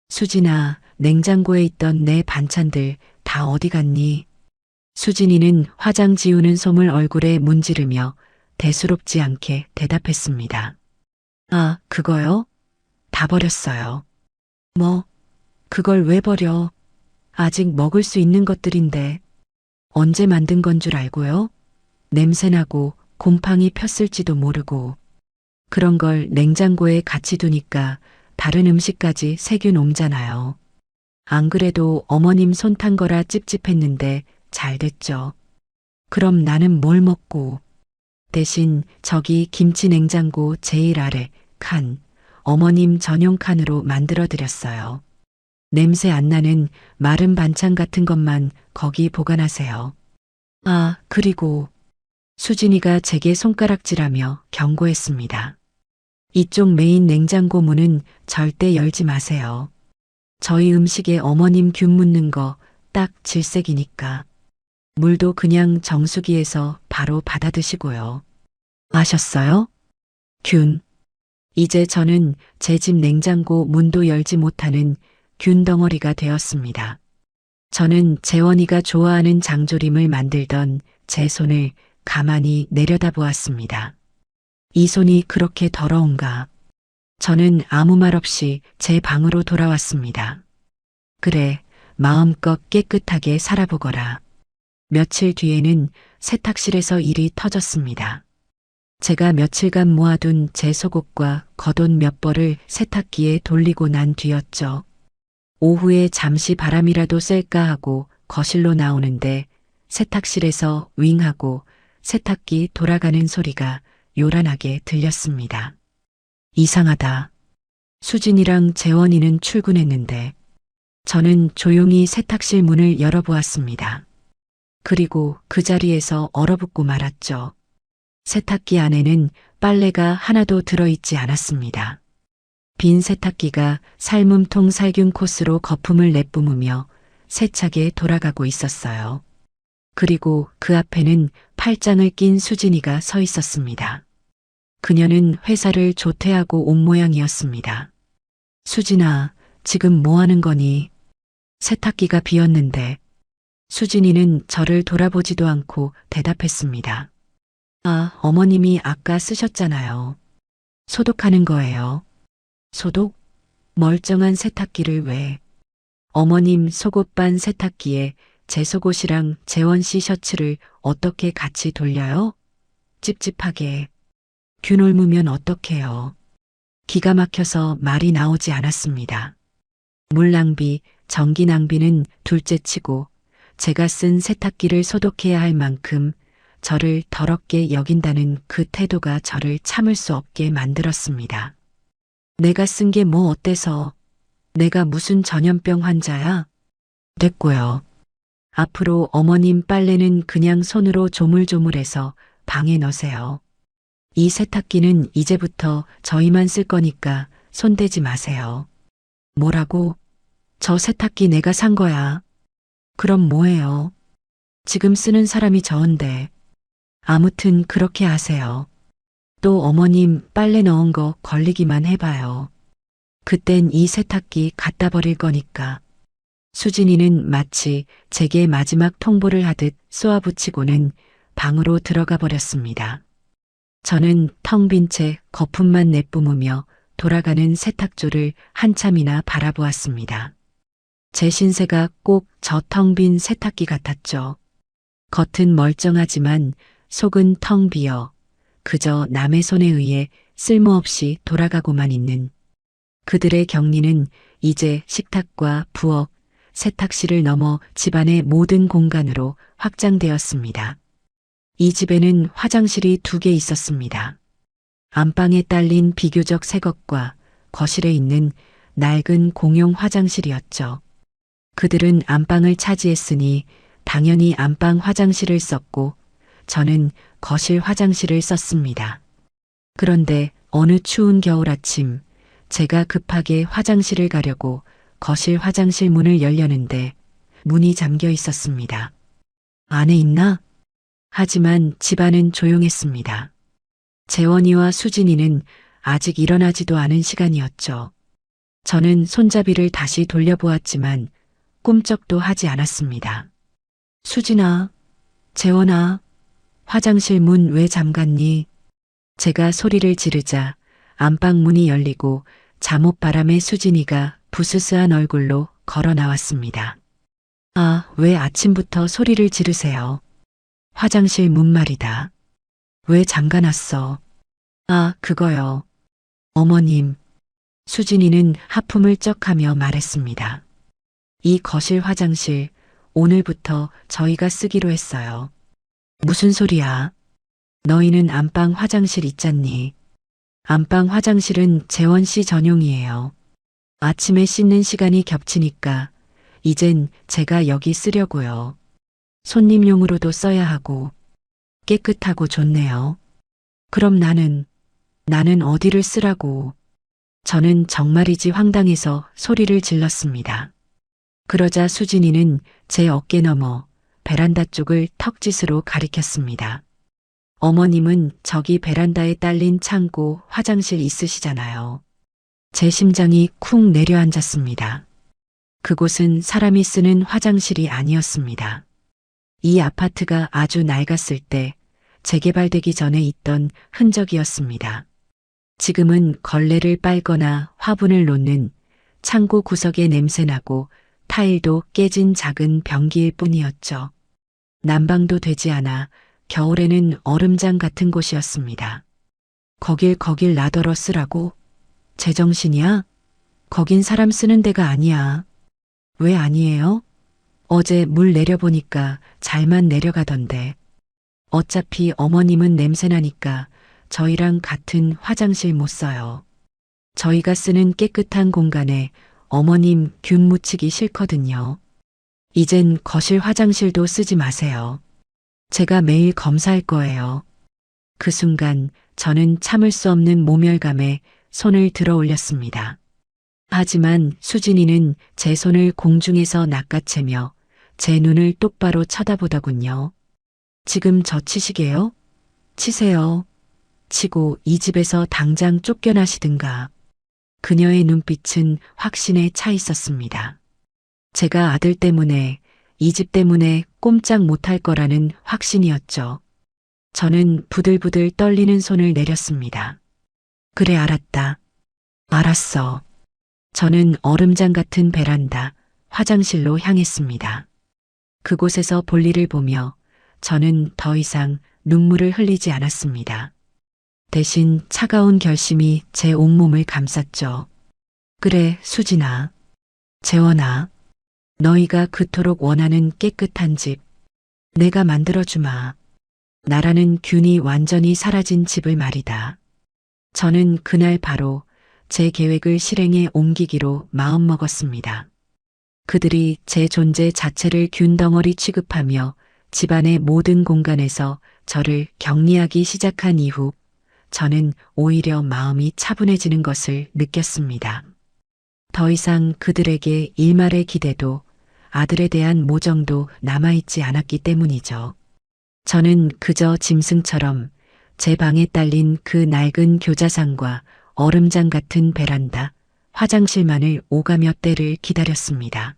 S3: 수진아, 냉장고에 있던 내 반찬들 다 어디 갔니? 수진이는 화장 지우는 솜을 얼굴에 문지르며 대수롭지 않게 대답했습니다. 아, 그거요? 다 버렸어요. 뭐, 그걸 왜 버려? 아직 먹을 수 있는 것들인데. 언제 만든 건 줄 알고요? 냄새나고 곰팡이 폈을지도 모르고. 그런 걸 냉장고에 같이 두니까 다른 음식까지 세균 옮잖아요. 안 그래도 어머님 손 탄 거라 찝찝했는데 잘 됐죠. 그럼 나는 뭘 먹고. 대신 저기 김치 냉장고 제일 아래 칸, 어머님 전용 칸으로 만들어 드렸어요. 냄새 안 나는 마른 반찬 같은 것만 거기 보관하세요. 아, 그리고 수진이가 제게 손가락질하며 경고했습니다. 이쪽 메인 냉장고 문은 절대 열지 마세요. 저희 음식에 어머님 균 묻는 거 딱 질색이니까. 물도 그냥 정수기에서 바로 받아 드시고요. 아셨어요? 균. 이제 저는 제 집 냉장고 문도 열지 못하는 균 덩어리가 되었습니다. 저는 재원이가 좋아하는 장조림을 만들던 제 손을 가만히 내려다보았습니다. 이 손이 그렇게 더러운가? 저는 아무 말 없이 제 방으로 돌아왔습니다. 그래, 마음껏 깨끗하게 살아보거라. 며칠 뒤에는 세탁실에서 일이 터졌습니다. 제가 며칠간 모아둔 제 속옷과 겉옷 몇 벌을 세탁기에 돌리고 난 뒤였죠. 오후에 잠시 바람이라도 쐴까 하고 거실로 나오는데 세탁실에서 윙하고 세탁기 돌아가는 소리가 요란하게 들렸습니다. 이상하다. 수진이랑 재원이는 출근했는데 저는 조용히 세탁실 문을 열어보았습니다. 그리고 그 자리에서 얼어붙고 말았죠. 세탁기 안에는 빨래가 하나도 들어있지 않았습니다. 빈 세탁기가 삶음통 살균 코스로 거품을 내뿜으며 세차게 돌아가고 있었어요. 그리고 그 앞에는 팔짱을 낀 수진이가 서 있었습니다. 그녀는 회사를 조퇴하고 온 모양이었습니다. 수진아, 지금 뭐 하는 거니? 세탁기가 비었는데 수진이는 저를 돌아보지도 않고 대답했습니다. 아, 어머님이 아까 쓰셨잖아요. 소독하는 거예요. 소독? 멀쩡한 세탁기를 왜? 어머님 속옷반 세탁기에 제 속옷이랑 재원 씨 셔츠를 어떻게 같이 돌려요? 찝찝하게. 균 옮으면 어떡해요. 기가 막혀서 말이 나오지 않았습니다. 물 낭비, 전기 낭비는 둘째치고 제가 쓴 세탁기를 소독해야 할 만큼 저를 더럽게 여긴다는 그 태도가 저를 참을 수 없게 만들었습니다. 내가 쓴 게 뭐 어때서? 내가 무슨 전염병 환자야? 됐고요. 앞으로 어머님 빨래는 그냥 손으로 조물조물해서 방에 넣으세요. 이 세탁기는 이제부터 저희만 쓸 거니까 손대지 마세요. 뭐라고? 저 세탁기 내가 산 거야. 그럼 뭐예요? 지금 쓰는 사람이 저인데. 아무튼 그렇게 하세요. 또 어머님 빨래 넣은 거 걸리기만 해봐요. 그땐 이 세탁기 갖다 버릴 거니까. 수진이는 마치 제게 마지막 통보를 하듯 쏘아붙이고는 방으로 들어가 버렸습니다. 저는 텅 빈 채 거품만 내뿜으며 돌아가는 세탁조를 한참이나 바라보았습니다. 제 신세가 꼭 저 텅 빈 세탁기 같았죠. 겉은 멀쩡하지만 속은 텅 비어 그저 남의 손에 의해 쓸모없이 돌아가고만 있는 그들의 격리는 이제 식탁과 부엌, 세탁실을 넘어 집안의 모든 공간으로 확장되었습니다. 이 집에는 화장실이 2개 있었습니다. 안방에 딸린 비교적 새 것과 거실에 있는 낡은 공용 화장실이었죠. 그들은 안방을 차지했으니 당연히 안방 화장실을 썼고 저는 거실 화장실을 썼습니다. 그런데 어느 추운 겨울 아침 제가 급하게 화장실을 가려고 거실 화장실 문을 열려는데 문이 잠겨 있었습니다. 안에 있나? 하지만 집안은 조용했습니다. 재원이와 수진이는 아직 일어나지도 않은 시간이었죠. 저는 손잡이를 다시 돌려보았지만 꿈쩍도 하지 않았습니다. 수진아, 재원아, 화장실 문 왜 잠갔니? 제가 소리를 지르자 안방 문이 열리고 잠옷바람에 수진이가 부스스한 얼굴로 걸어 나왔습니다. 아, 왜 아침부터 소리를 지르세요? 화장실 문 말이다. 왜 잠가놨어? 아, 그거요. 어머님. 수진이는 하품을 쩍하며 말했습니다. 이 거실 화장실 오늘부터 저희가 쓰기로 했어요. 무슨 소리야? 너희는 안방 화장실 있잖니. 안방 화장실은 재원 씨 전용이에요. 아침에 씻는 시간이 겹치니까 이젠 제가 여기 쓰려고요. 손님용으로도 써야 하고 깨끗하고 좋네요. 그럼 나는 어디를 쓰라고. 저는 정말이지 황당해서 소리를 질렀습니다. 그러자 수진이는 제 어깨 너머 베란다 쪽을 턱짓으로 가리켰습니다. 어머님은 저기 베란다에 딸린 창고 화장실 있으시잖아요. 제 심장이 쿵 내려앉았습니다. 그곳은 사람이 쓰는 화장실이 아니었습니다. 이 아파트가 아주 낡았을 때 재개발되기 전에 있던 흔적이었습니다. 지금은 걸레를 빨거나 화분을 놓는 창고 구석에 냄새나고 타일도 깨진 작은 변기일 뿐이었죠. 난방도 되지 않아 겨울에는 얼음장 같은 곳이었습니다. 거길 놔더러 쓰라고? 제정신이야? 거긴 사람 쓰는 데가 아니야. 왜 아니에요? 어제 물 내려보니까 잘만 내려가던데. 어차피 어머님은 냄새나니까 저희랑 같은 화장실 못 써요. 저희가 쓰는 깨끗한 공간에 어머님 균 묻히기 싫거든요. 이젠 거실 화장실도 쓰지 마세요. 제가 매일 검사할 거예요. 그 순간 저는 참을 수 없는 모멸감에 손을 들어 올렸습니다. 하지만 수진이는 제 손을 공중에서 낚아채며 제 눈을 똑바로 쳐다보더군요. 지금 저 치시게요? 치세요. 치고 이 집에서 당장 쫓겨나시든가. 그녀의 눈빛은 확신에 차 있었습니다. 제가 아들 때문에, 이 집 때문에 꼼짝 못할 거라는 확신이었죠. 저는 부들부들 떨리는 손을 내렸습니다. 그래, 알았다. 알았어. 저는 얼음장 같은 베란다, 화장실로 향했습니다. 그곳에서 볼일을 보며 저는 더 이상 눈물을 흘리지 않았습니다. 대신 차가운 결심이 제 온몸을 감쌌죠. 그래, 수진아. 재원아. 너희가 그토록 원하는 깨끗한 집, 내가 만들어주마. 나라는 균이 완전히 사라진 집을 말이다. 저는 그날 바로 제 계획을 실행에 옮기기로 마음먹었습니다. 그들이 제 존재 자체를 균덩어리 취급하며 집안의 모든 공간에서 저를 격리하기 시작한 이후 저는 오히려 마음이 차분해지는 것을 느꼈습니다. 더 이상 그들에게 일말의 기대도 아들에 대한 모정도 남아있지 않았기 때문이죠. 저는 그저 짐승처럼 제 방에 딸린 그 낡은 교자상과 얼음장 같은 베란다, 화장실만을 오가며 때를 기다렸습니다.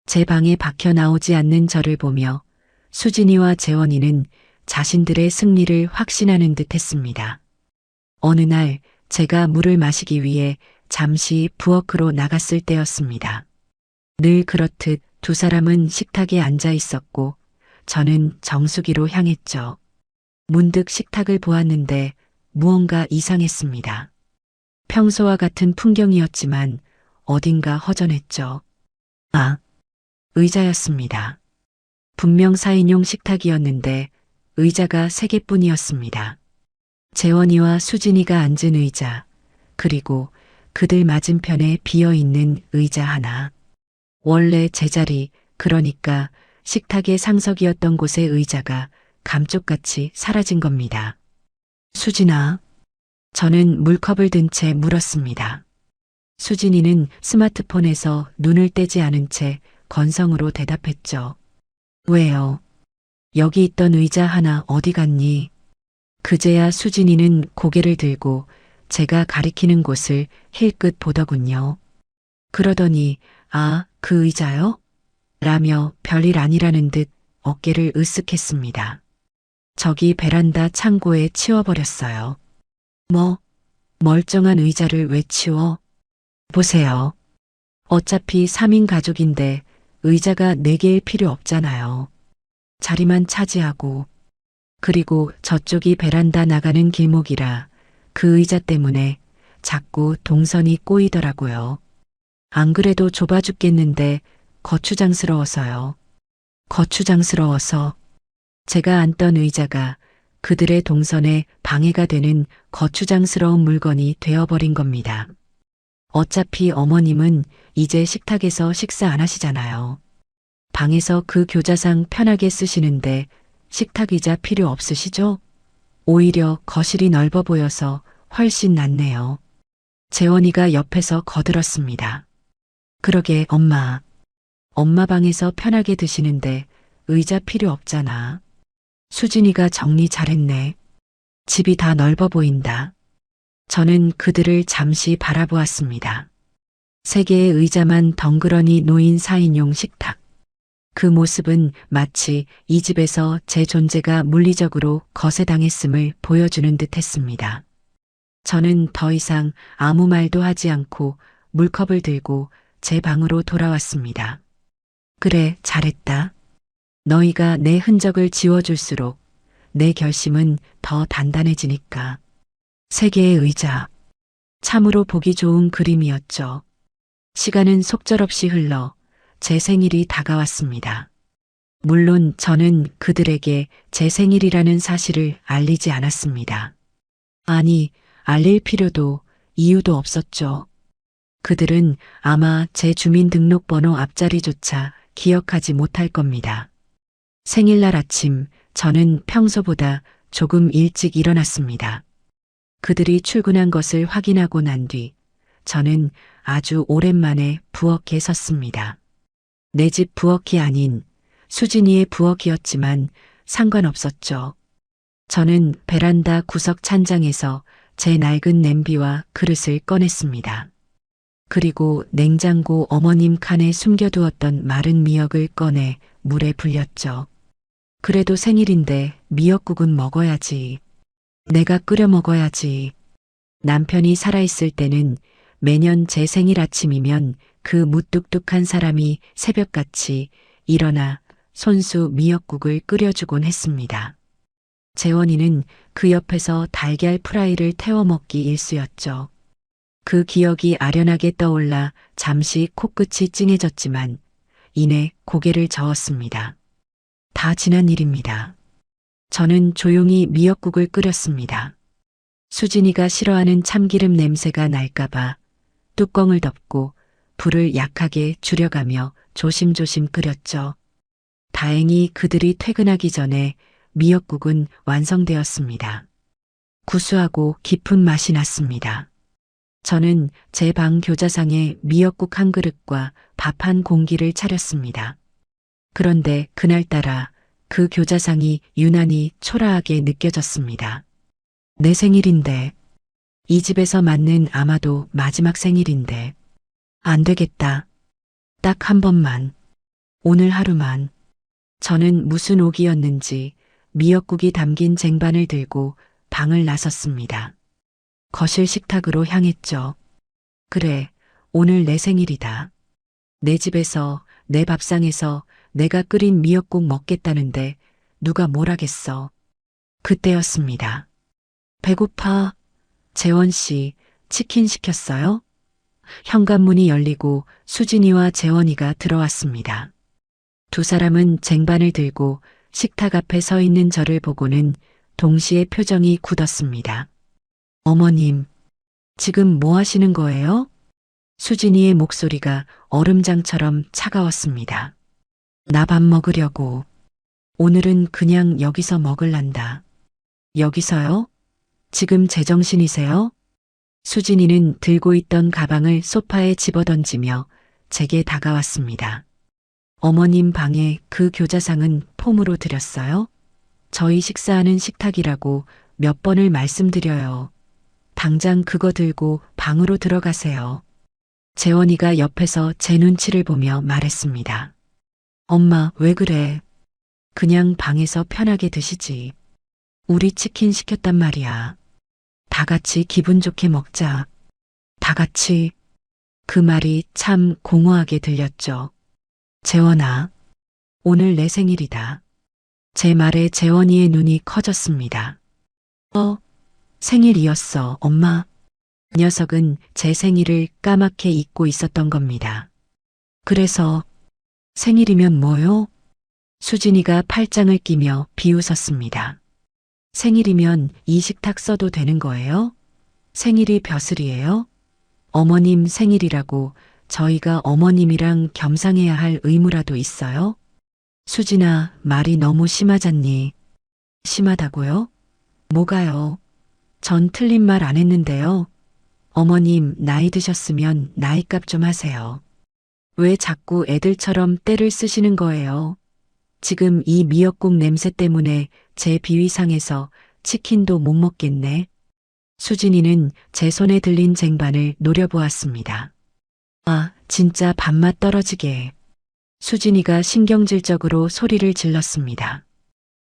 S3: 제 방에 박혀 나오지 않는 저를 보며 수진이와 재원이는 자신들의 승리를 확신하는 듯 했습니다. 어느 날 제가 물을 마시기 위해 잠시 부엌으로 나갔을 때였습니다. 늘 그렇듯 두 사람은 식탁에 앉아 있었고 저는 정수기로 향했죠. 문득 식탁을 보았는데 무언가 이상했습니다. 평소와 같은 풍경이었지만 어딘가 허전했죠. 아, 의자였습니다. 분명 4인용 식탁이었는데 의자가 3개뿐이었습니다. 재원이와 수진이가 앉은 의자, 그리고 그들 맞은편에 비어있는 의자 하나. 원래 제자리, 그러니까 식탁의 상석이었던 곳의 의자가 감쪽같이 사라진 겁니다. 수진아. 저는 물컵을 든 채 물었습니다. 수진이는 스마트폰에서 눈을 떼지 않은 채 건성으로 대답했죠. 왜요? 여기 있던 의자 하나 어디 갔니? 그제야 수진이는 고개를 들고 제가 가리키는 곳을 힐끗 보더군요. 그러더니 아, 그 의자요? 라며 별일 아니라는 듯 어깨를 으쓱했습니다. 저기 베란다 창고에 치워버렸어요. 뭐? 멀쩡한 의자를 왜 치워? 보세요. 어차피 3인 가족인데 의자가 4개일 필요 없잖아요. 자리만 차지하고. 그리고 저쪽이 베란다 나가는 길목이라 그 의자 때문에 자꾸 동선이 꼬이더라고요. 안 그래도 좁아 죽겠는데 거추장스러워서요. 거추장스러워서 제가 앉던 의자가 그들의 동선에 방해가 되는 거추장스러운 물건이 되어버린 겁니다. 어차피 어머님은 이제 식탁에서 식사 안 하시잖아요. 방에서 그 교자상 편하게 쓰시는데 식탁 의자 필요 없으시죠? 오히려 거실이 넓어 보여서 훨씬 낫네요. 재원이가 옆에서 거들었습니다. 그러게 엄마. 엄마 방에서 편하게 드시는데 의자 필요 없잖아. 수진이가 정리 잘했네. 집이 다 넓어 보인다. 저는 그들을 잠시 바라보았습니다. 3개의 의자만 덩그러니 놓인 4인용 식탁. 그 모습은 마치 이 집에서 제 존재가 물리적으로 거세당했음을 보여주는 듯 했습니다. 저는 더 이상 아무 말도 하지 않고 물컵을 들고 제 방으로 돌아왔습니다. 그래, 잘했다. 너희가 내 흔적을 지워줄수록 내 결심은 더 단단해지니까. 세 개의 의자. 참으로 보기 좋은 그림이었죠. 시간은 속절없이 흘러 제 생일이 다가왔습니다. 물론 저는 그들에게 제 생일이라는 사실을 알리지 않았습니다. 아니, 알릴 필요도 이유도 없었죠. 그들은 아마 제 주민등록번호 앞자리조차 기억하지 못할 겁니다. 생일날 아침, 저는 평소보다 조금 일찍 일어났습니다. 그들이 출근한 것을 확인하고 난 뒤, 저는 아주 오랜만에 부엌에 섰습니다. 내 집 부엌이 아닌 수진이의 부엌이었지만 상관없었죠. 저는 베란다 구석 찬장에서 제 낡은 냄비와 그릇을 꺼냈습니다. 그리고 냉장고 어머님 칸에 숨겨두었던 마른 미역을 꺼내 물에 불렸죠. 그래도 생일인데 미역국은 먹어야지. 내가 끓여 먹어야지. 남편이 살아있을 때는 매년 제 생일 아침이면 그 무뚝뚝한 사람이 새벽같이 일어나 손수 미역국을 끓여주곤 했습니다. 재원이는 그 옆에서 달걀 프라이를 태워 먹기 일쑤였죠. 그 기억이 아련하게 떠올라 잠시 코끝이 찡해졌지만 이내 고개를 저었습니다. 다 지난 일입니다. 저는 조용히 미역국을 끓였습니다. 수진이가 싫어하는 참기름 냄새가 날까봐 뚜껑을 덮고 불을 약하게 줄여가며 조심조심 끓였죠. 다행히 그들이 퇴근하기 전에 미역국은 완성되었습니다. 구수하고 깊은 맛이 났습니다. 저는 제 방 교자상에 미역국 한 그릇과 밥 한 공기를 차렸습니다. 그런데 그날따라 그 교자상이 유난히 초라하게 느껴졌습니다. 내 생일인데, 이 집에서 맞는 아마도 마지막 생일인데, 안 되겠다. 딱 한 번만, 오늘 하루만. 저는 무슨 옥이었는지 미역국이 담긴 쟁반을 들고 방을 나섰습니다. 거실 식탁으로 향했죠. 그래, 오늘 내 생일이다. 내 집에서, 내 밥상에서 내가 끓인 미역국 먹겠다는데 누가 뭘 하겠어. 그때였습니다. 배고파. 재원 씨, 치킨 시켰어요? 현관문이 열리고 수진이와 재원이가 들어왔습니다. 두 사람은 쟁반을 들고 식탁 앞에 서 있는 저를 보고는 동시에 표정이 굳었습니다. 어머님, 지금 뭐 하시는 거예요? 수진이의 목소리가 얼음장처럼 차가웠습니다. 나 밥 먹으려고. 오늘은 그냥 여기서 먹을란다. 여기서요? 지금 제정신이세요? 수진이는 들고 있던 가방을 소파에 집어던지며 제게 다가왔습니다. 어머님 방에 그 교자상은 폼으로 드렸어요? 저희 식사하는 식탁이라고 몇 번을 말씀드려요. 당장 그거 들고 방으로 들어가세요. 재원이가 옆에서 제 눈치를 보며 말했습니다. 엄마, 왜 그래? 그냥 방에서 편하게 드시지. 우리 치킨 시켰단 말이야. 다 같이 기분 좋게 먹자. 다 같이. 그 말이 참 공허하게 들렸죠. 재원아, 오늘 내 생일이다. 제 말에 재원이의 눈이 커졌습니다. 생일이었어, 엄마. 녀석은 제 생일을 까맣게 잊고 있었던 겁니다. 그래서 생일이면 뭐요? 수진이가 팔짱을 끼며 비웃었습니다. 생일이면 이 식탁 써도 되는 거예요? 생일이 벼슬이에요? 어머님 생일이라고 저희가 어머님이랑 겸상해야 할 의무라도 있어요? 수진아, 말이 너무 심하잖니. 심하다고요? 뭐가요? 전 틀린 말 안 했는데요. 어머님, 나이 드셨으면 나이값 좀 하세요. 왜 자꾸 애들처럼 떼를 쓰시는 거예요? 지금 이 미역국 냄새 때문에 제 비위 상해서 치킨도 못 먹겠네. 수진이는 제 손에 들린 쟁반을 노려보았습니다. 아, 진짜 밥맛 떨어지게. 수진이가 신경질적으로 소리를 질렀습니다.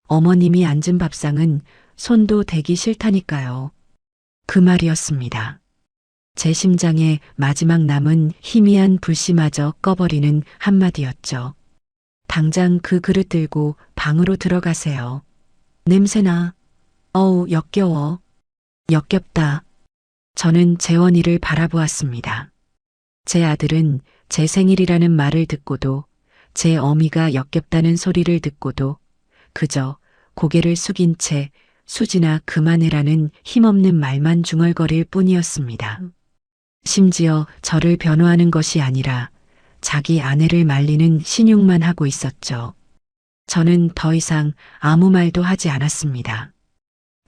S3: 어머님이 앉은 밥상은 손도 대기 싫다니까요. 그 말이었습니다. 제 심장에 마지막 남은 희미한 불씨마저 꺼버리는 한마디였죠. 당장 그 그릇 들고 방으로 들어가세요. 냄새나. 어우, 역겨워. 역겹다. 저는 재원이를 바라보았습니다. 제 아들은 제 생일이라는 말을 듣고도, 제 어미가 역겹다는 소리를 듣고도 그저 고개를 숙인 채 수진아 그만해라는 힘없는 말만 중얼거릴 뿐이었습니다. 심지어 저를 변호하는 것이 아니라 자기 아내를 말리는 신용만 하고 있었죠. 저는 더 이상 아무 말도 하지 않았습니다.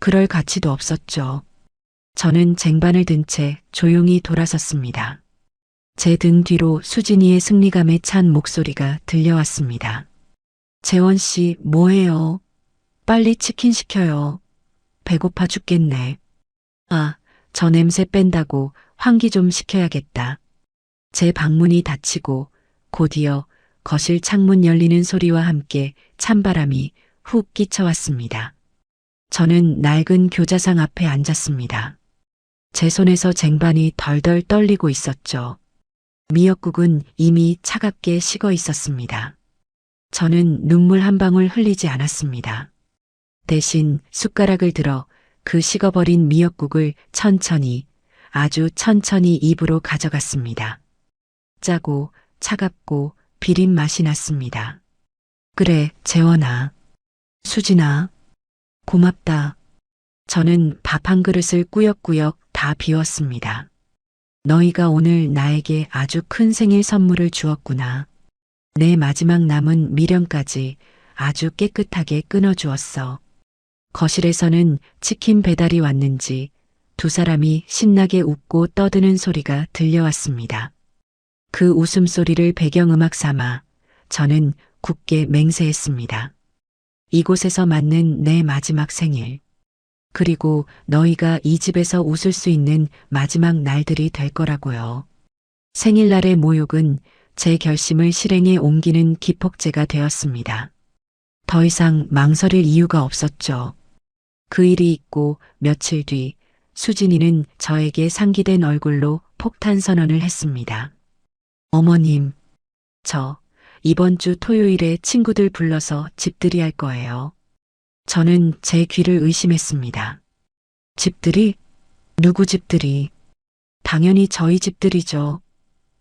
S3: 그럴 가치도 없었죠. 저는 쟁반을 든 채 조용히 돌아섰습니다. 제 등 뒤로 수진이의 승리감에 찬 목소리가 들려왔습니다. 재원 씨, 뭐해요? 빨리 치킨 시켜요. 배고파 죽겠네. 아, 저 냄새 뺀다고 환기 좀 시켜야겠다. 제 방문이 닫히고 곧이어 거실 창문 열리는 소리와 함께 찬바람이 훅 끼쳐왔습니다. 저는 낡은 교자상 앞에 앉았습니다. 제 손에서 쟁반이 덜덜 떨리고 있었죠. 미역국은 이미 차갑게 식어 있었습니다. 저는 눈물 한 방울 흘리지 않았습니다. 대신 숟가락을 들어 그 식어버린 미역국을 천천히, 아주 천천히 입으로 가져갔습니다. 짜고 차갑고 비린 맛이 났습니다. 그래, 재원아. 수진아. 고맙다. 저는 밥 한 그릇을 꾸역꾸역 다 비웠습니다. 너희가 오늘 나에게 아주 큰 생일 선물을 주었구나. 내 마지막 남은 미련까지 아주 깨끗하게 끊어주었어. 거실에서는 치킨 배달이 왔는지 두 사람이 신나게 웃고 떠드는 소리가 들려왔습니다. 그 웃음소리를 배경음악 삼아 저는 굳게 맹세했습니다. 이곳에서 맞는 내 마지막 생일. 그리고 너희가 이 집에서 웃을 수 있는 마지막 날들이 될 거라고요. 생일날의 모욕은 제 결심을 실행에 옮기는 기폭제가 되었습니다. 더 이상 망설일 이유가 없었죠. 그 일이 있고 며칠 뒤 수진이는 저에게 상기된 얼굴로 폭탄 선언을 했습니다. 어머님, 저 이번 주 토요일에 친구들 불러서 집들이 할 거예요. 저는 제 귀를 의심했습니다. 집들이? 누구 집들이? 당연히 저희 집들이죠.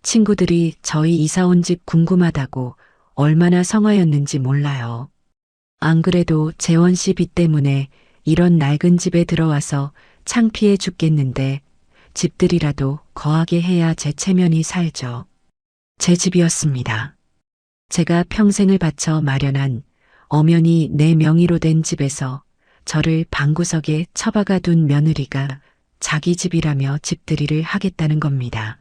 S3: 친구들이 저희 이사 온 집 궁금하다고 얼마나 성화였는지 몰라요. 안 그래도 재원 씨 빚 때문에 이런 낡은 집에 들어와서 창피해 죽겠는데 집들이라도 거하게 해야 제 체면이 살죠. 제 집이었습니다. 제가 평생을 바쳐 마련한 엄연히 내 명의로 된 집에서 저를 방구석에 처박아 둔 며느리가 자기 집이라며 집들이를 하겠다는 겁니다.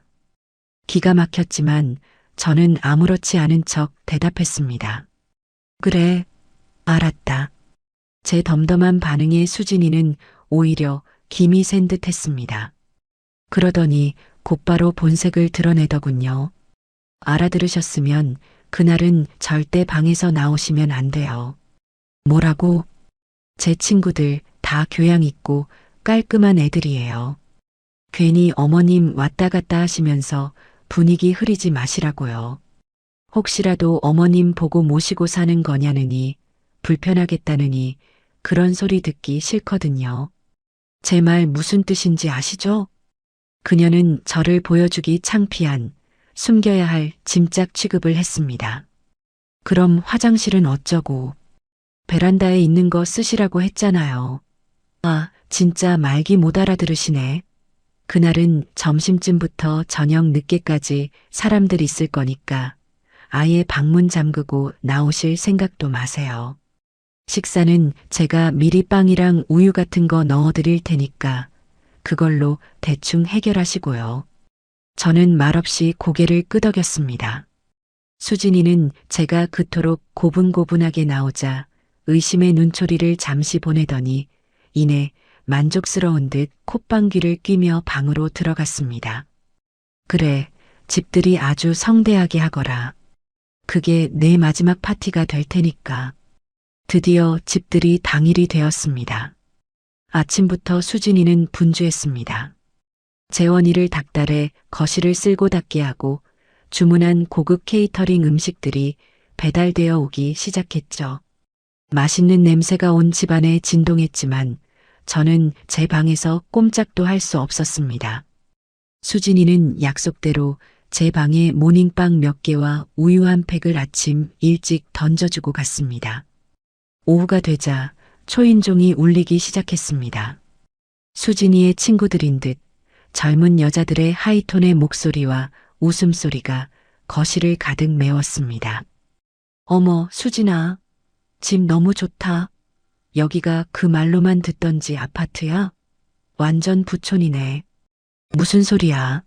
S3: 기가 막혔지만 저는 아무렇지 않은 척 대답했습니다. 그래, 알았다. 제 덤덤한 반응에 수진이는 오히려 김이 센 듯 했습니다. 그러더니 곧바로 본색을 드러내더군요. 알아들으셨으면 그날은 절대 방에서 나오시면 안 돼요. 뭐라고? 제 친구들 다 교양 있고 깔끔한 애들이에요. 괜히 어머님 왔다 갔다 하시면서 분위기 흐리지 마시라고요. 혹시라도 어머님 보고 모시고 사는 거냐느니 불편하겠다느니 그런 소리 듣기 싫거든요. 제 말 무슨 뜻인지 아시죠? 그녀는 저를 보여주기 창피한 숨겨야 할 짐짝 취급을 했습니다. 그럼 화장실은 어쩌고? 베란다에 있는 거 쓰시라고 했잖아요. 아, 진짜 말기 못 알아들으시네. 그날은 점심쯤부터 저녁 늦게까지 사람들 있을 거니까 아예 방문 잠그고 나오실 생각도 마세요. 식사는 제가 미리 빵이랑 우유 같은 거 넣어드릴 테니까 그걸로 대충 해결하시고요. 저는 말없이 고개를 끄덕였습니다. 수진이는 제가 그토록 고분고분하게 나오자 의심의 눈초리를 잠시 보내더니 이내 만족스러운 듯 콧방귀를 뀌며 방으로 들어갔습니다. 그래, 집들이 아주 성대하게 하거라. 그게 내 마지막 파티가 될 테니까. 드디어 집들이 당일이 되었습니다. 아침부터 수진이는 분주했습니다. 재원이를 닥달해 거실을 쓸고 닦게 하고 주문한 고급 케이터링 음식들이 배달되어 오기 시작했죠. 맛있는 냄새가 온 집안에 진동했지만 저는 제 방에서 꼼짝도 할 수 없었습니다. 수진이는 약속대로 제 방에 모닝빵 몇 개와 우유 한 팩을 아침 일찍 던져주고 갔습니다. 오후가 되자 초인종이 울리기 시작했습니다. 수진이의 친구들인 듯 젊은 여자들의 하이톤의 목소리와 웃음소리가 거실을 가득 메웠습니다. 어머, 수진아. 집 너무 좋다. 여기가 그 말로만 듣던지 아파트야? 완전 부촌이네. 무슨 소리야?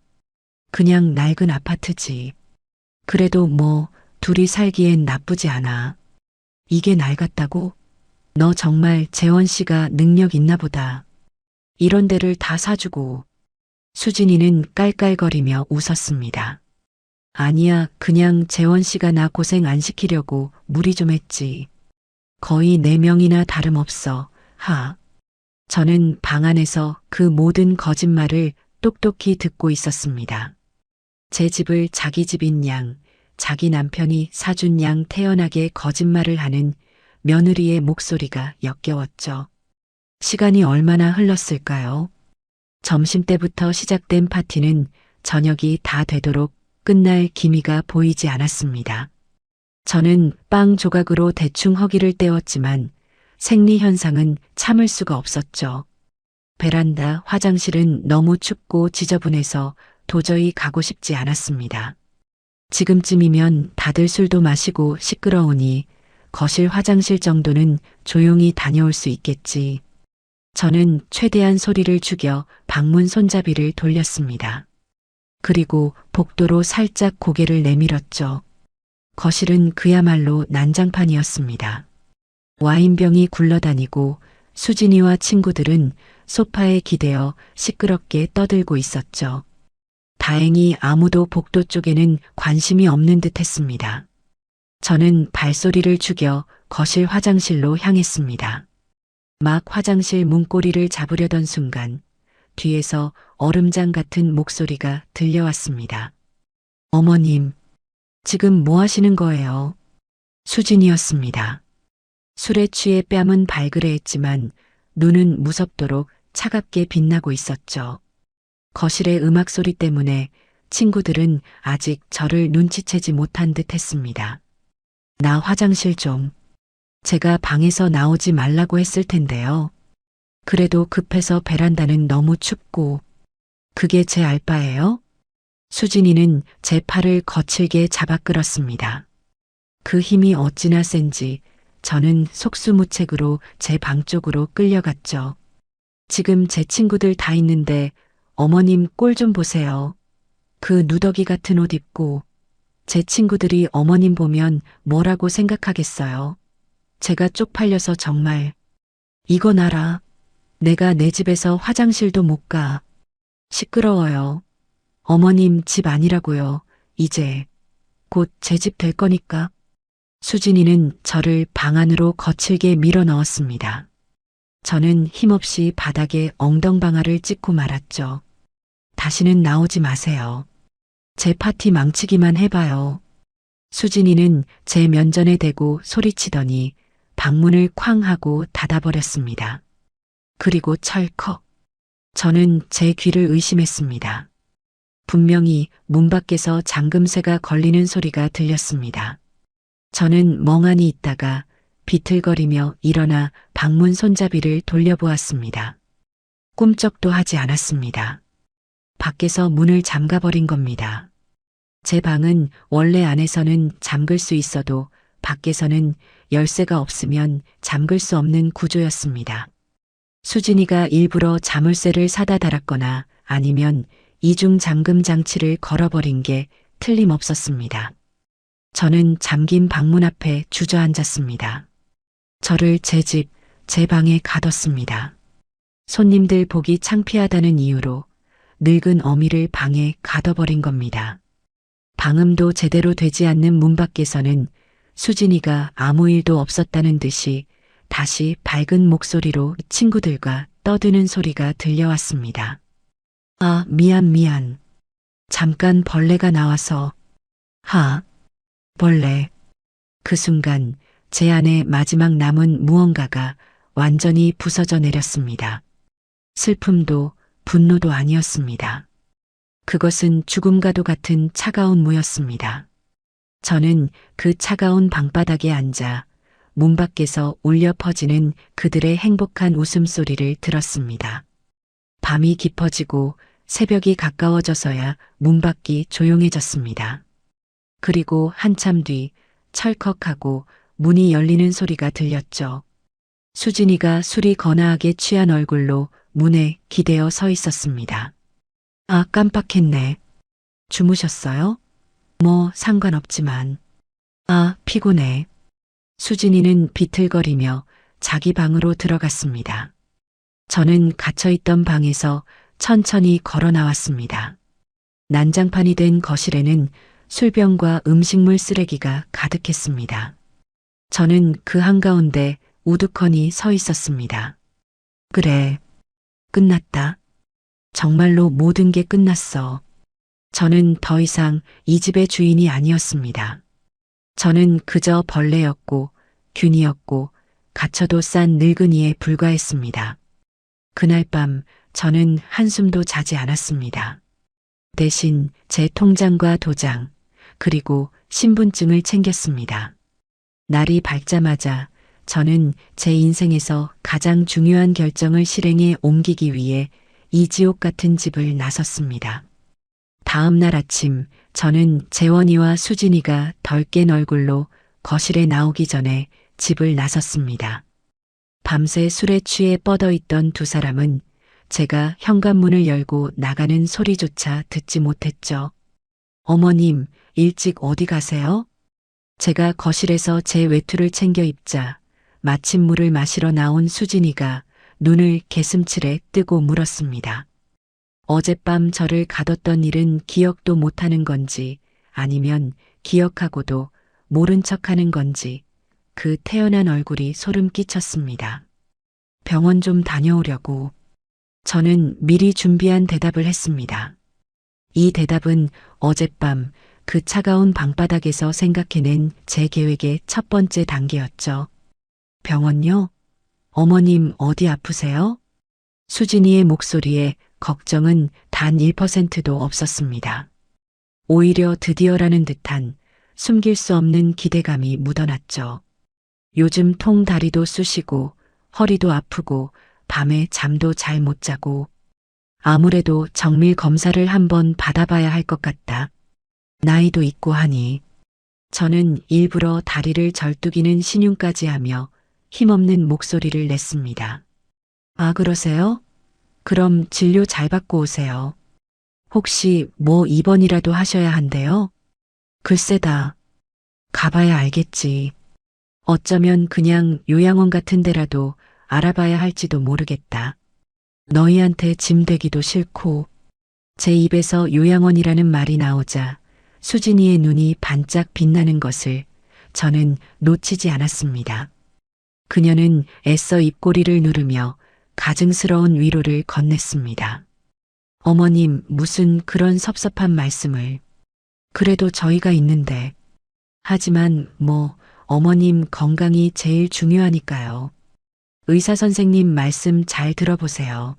S3: 그냥 낡은 아파트지. 그래도 뭐 둘이 살기엔 나쁘지 않아. 이게 낡았다고? 너 정말 재원 씨가 능력 있나 보다. 이런 데를 다 사주고. 수진이는 깔깔거리며 웃었습니다. 아니야, 그냥 재원 씨가 나 고생 안 시키려고 무리 좀 했지. 거의 4명이나 다름없어. 하. 저는 방 안에서 그 모든 거짓말을 똑똑히 듣고 있었습니다. 제 집을 자기 집인 양, 자기 남편이 사준 양 태연하게 거짓말을 하는 며느리의 목소리가 역겨웠죠. 시간이 얼마나 흘렀을까요? 점심때부터 시작된 파티는 저녁이 다 되도록 끝날 기미가 보이지 않았습니다. 저는 빵 조각으로 대충 허기를 때웠지만 생리 현상은 참을 수가 없었죠. 베란다, 화장실은 너무 춥고 지저분해서 도저히 가고 싶지 않았습니다. 지금쯤이면 다들 술도 마시고 시끄러우니 거실 화장실 정도는 조용히 다녀올 수 있겠지. 저는 최대한 소리를 죽여 방문 손잡이를 돌렸습니다. 그리고 복도로 살짝 고개를 내밀었죠. 거실은 그야말로 난장판이었습니다. 와인병이 굴러다니고 수진이와 친구들은 소파에 기대어 시끄럽게 떠들고 있었죠. 다행히 아무도 복도 쪽에는 관심이 없는 듯 했습니다. 저는 발소리를 죽여 거실 화장실로 향했습니다. 막 화장실 문고리를 잡으려던 순간 뒤에서 얼음장 같은 목소리가 들려왔습니다. 어머님, 지금 뭐 하시는 거예요? 수진이었습니다. 술에 취해 뺨은 발그레했지만 눈은 무섭도록 차갑게 빛나고 있었죠. 거실의 음악 소리 때문에 친구들은 아직 저를 눈치채지 못한 듯 했습니다. 나 화장실 좀. 제가 방에서 나오지 말라고 했을 텐데요. 그래도 급해서 베란다는 너무 춥고. 그게 제 알바예요? 수진이는 제 팔을 거칠게 잡아 끌었습니다. 그 힘이 어찌나 센지 저는 속수무책으로 제 방 쪽으로 끌려갔죠. 지금 제 친구들 다 있는데 어머님 꼴 좀 보세요. 그 누더기 같은 옷 입고. 제 친구들이 어머님 보면 뭐라고 생각하겠어요. 제가 쪽팔려서 정말. 이건 알아. 내가 내 집에서 화장실도 못 가. 시끄러워요. 어머님 집 아니라고요. 이제 곧 제 집 될 거니까. 수진이는 저를 방 안으로 거칠게 밀어 넣었습니다. 저는 힘없이 바닥에 엉덩방아를 찍고 말았죠. 다시는 나오지 마세요. 제 파티 망치기만 해봐요. 수진이는 제 면전에 대고 소리치더니 방문을 쾅 하고 닫아버렸습니다. 그리고 철컥. 저는 제 귀를 의심했습니다. 분명히 문 밖에서 잠금쇠가 걸리는 소리가 들렸습니다. 저는 멍하니 있다가 비틀거리며 일어나 방문 손잡이를 돌려보았습니다. 꿈쩍도 하지 않았습니다. 밖에서 문을 잠가버린 겁니다. 제 방은 원래 안에서는 잠글 수 있어도 밖에서는 열쇠가 없으면 잠글 수 없는 구조였습니다. 수진이가 일부러 자물쇠를 사다 달았거나 아니면 이중 잠금 장치를 걸어버린 게 틀림없었습니다. 저는 잠긴 방문 앞에 주저앉았습니다. 저를 제 집, 제 방에 가뒀습니다. 손님들 보기 창피하다는 이유로 늙은 어미를 방에 가둬버린 겁니다. 방음도 제대로 되지 않는 문 밖에서는 수진이가 아무 일도 없었다는 듯이 다시 밝은 목소리로 친구들과 떠드는 소리가 들려왔습니다. 아, 미안. 잠깐 벌레가 나와서. 하, 벌레. 그 순간 제 안에 마지막 남은 무언가가 완전히 부서져 내렸습니다. 슬픔도 분노도 아니었습니다. 그것은 죽음과도 같은 차가운 무였습니다. 저는 그 차가운 방바닥에 앉아 문 밖에서 울려 퍼지는 그들의 행복한 웃음소리를 들었습니다. 밤이 깊어지고 새벽이 가까워져서야 문 밖이 조용해졌습니다. 그리고 한참 뒤 철컥하고 문이 열리는 소리가 들렸죠. 수진이가 술이 거나하게 취한 얼굴로 문에 기대어 서 있었습니다. 아, 깜빡했네. 주무셨어요? 뭐 상관없지만. 아, 피곤해. 수진이는 비틀거리며 자기 방으로 들어갔습니다. 저는 갇혀있던 방에서 천천히 걸어 나왔습니다. 난장판이 된 거실에는 술병과 음식물 쓰레기가 가득했습니다. 저는 그 한가운데 우두커니 서 있었습니다. 그래, 끝났다. 정말로 모든 게 끝났어. 저는 더 이상 이 집의 주인이 아니었습니다. 저는 그저 벌레였고 균이었고 갇혀도 싼 늙은이에 불과했습니다. 그날 밤 저는 한숨도 자지 않았습니다. 대신 제 통장과 도장, 그리고 신분증을 챙겼습니다. 날이 밝자마자 저는 제 인생에서 가장 중요한 결정을 실행에 옮기기 위해 이 지옥 같은 집을 나섰습니다. 다음 날 아침 저는 재원이와 수진이가 덜 깬 얼굴로 거실에 나오기 전에 집을 나섰습니다. 밤새 술에 취해 뻗어 있던 두 사람은 제가 현관문을 열고 나가는 소리조차 듣지 못했죠. 어머님, 일찍 어디 가세요? 제가 거실에서 제 외투를 챙겨 입자 마침물을 마시러 나온 수진이가 눈을 개슴츠레 뜨고 물었습니다. 어젯밤 저를 가뒀던 일은 기억도 못하는 건지 아니면 기억하고도 모른 척하는 건지 그 태연한 얼굴이 소름 끼쳤습니다. 병원 좀 다녀오려고. 저는 미리 준비한 대답을 했습니다. 이 대답은 어젯밤 그 차가운 방바닥에서 생각해낸 제 계획의 첫 번째 단계였죠. 병원요? 어머님 어디 아프세요? 수진이의 목소리에 걱정은 단 1%도 없었습니다. 오히려 드디어라는 듯한 숨길 수 없는 기대감이 묻어났죠. 요즘 통 다리도 쑤시고 허리도 아프고 밤에 잠도 잘 못 자고 아무래도 정밀 검사를 한번 받아봐야 할 것 같다. 나이도 있고 하니. 저는 일부러 다리를 절뚝이는 신용까지 하며 힘없는 목소리를 냈습니다. 아, 그러세요? 그럼 진료 잘 받고 오세요. 혹시 뭐 입원이라도 하셔야 한대요? 글쎄다. 가봐야 알겠지. 어쩌면 그냥 요양원 같은 데라도 알아봐야 할지도 모르겠다. 너희한테 짐 되기도 싫고. 제 입에서 요양원이라는 말이 나오자 수진이의 눈이 반짝 빛나는 것을 저는 놓치지 않았습니다. 그녀는 애써 입꼬리를 누르며 가증스러운 위로를 건넸습니다. 어머님, 무슨 그런 섭섭한 말씀을. 그래도 저희가 있는데. 하지만 뭐 어머님 건강이 제일 중요하니까요. 의사 선생님 말씀 잘 들어보세요.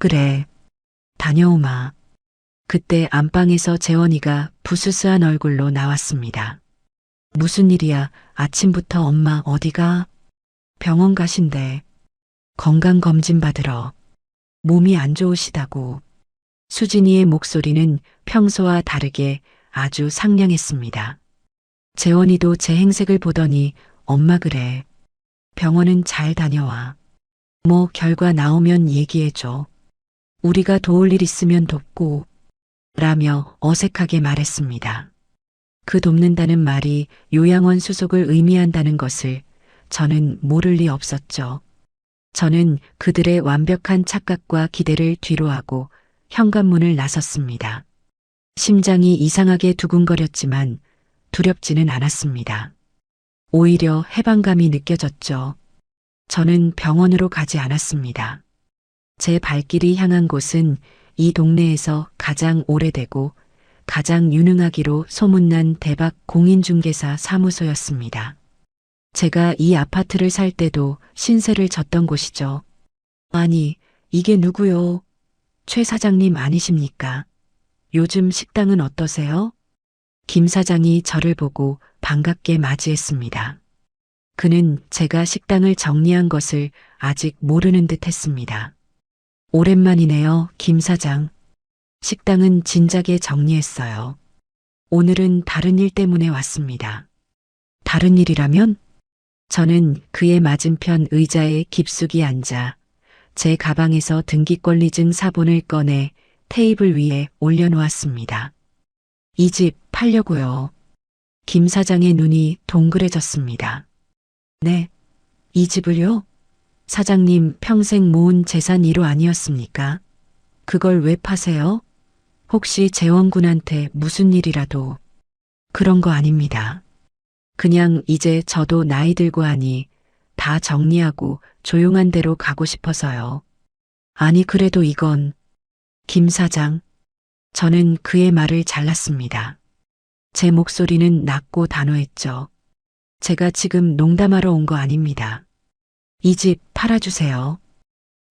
S3: 그래, 다녀오마. 그때 안방에서 재원이가 부스스한 얼굴로 나왔습니다. 무슨 일이야? 아침부터 엄마 어디가? 병원 가신대. 건강검진 받으러. 몸이 안 좋으시다고. 수진이의 목소리는 평소와 다르게 아주 상냥했습니다. 재원이도 제 행색을 보더니 엄마 그래. 병원은 잘 다녀와. 뭐 결과 나오면 얘기해줘. 우리가 도울 일 있으면 돕고. 라며 어색하게 말했습니다. 그 돕는다는 말이 요양원 수속을 의미한다는 것을 저는 모를 리 없었죠. 저는 그들의 완벽한 착각과 기대를 뒤로하고 현관문을 나섰습니다. 심장이 이상하게 두근거렸지만 두렵지는 않았습니다. 오히려 해방감이 느껴졌죠. 저는 병원으로 가지 않았습니다. 제 발길이 향한 곳은 이 동네에서 가장 오래되고 가장 유능하기로 소문난 대박 공인중개사 사무소였습니다. 제가 이 아파트를 살 때도 신세를 졌던 곳이죠. 아니, 이게 누구요? 최 사장님 아니십니까? 요즘 식당은 어떠세요? 김 사장이 저를 보고 반갑게 맞이했습니다. 그는 제가 식당을 정리한 것을 아직 모르는 듯 했습니다. 오랜만이네요, 김 사장. 식당은 진작에 정리했어요. 오늘은 다른 일 때문에 왔습니다. 다른 일이라면? 저는 그의 맞은편 의자에 깊숙이 앉아 제 가방에서 등기권리증 사본을 꺼내 테이블 위에 올려놓았습니다. 이 집 팔려고요. 김 사장의 눈이 동그래졌습니다. 네, 이 집을요? 사장님 평생 모은 재산 1호 아니었습니까? 그걸 왜 파세요? 혹시 재원군한테 무슨 일이라도. 그런 거 아닙니다. 그냥 이제 저도 나이 들고 하니 다 정리하고 조용한 데로 가고 싶어서요. 아니 그래도 이건. 김 사장. 저는 그의 말을 잘랐습니다. 제 목소리는 낮고 단호했죠. 제가 지금 농담하러 온 거 아닙니다. 이 집 팔아주세요.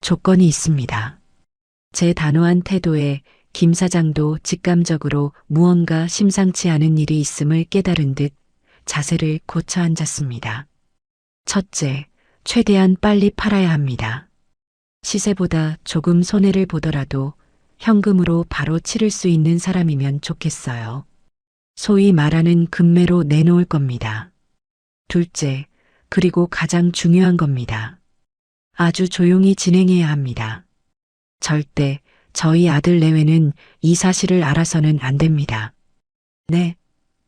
S3: 조건이 있습니다. 제 단호한 태도에 김 사장도 직감적으로 무언가 심상치 않은 일이 있음을 깨달은 듯 자세를 고쳐 앉았습니다. 첫째, 최대한 빨리 팔아야 합니다. 시세보다 조금 손해를 보더라도 현금으로 바로 치를 수 있는 사람이면 좋겠어요. 소위 말하는 금매로 내놓을 겁니다. 둘째, 그리고 가장 중요한 겁니다. 아주 조용히 진행해야 합니다. 절대 저희 아들 내외는 이 사실을 알아서는 안 됩니다. 네,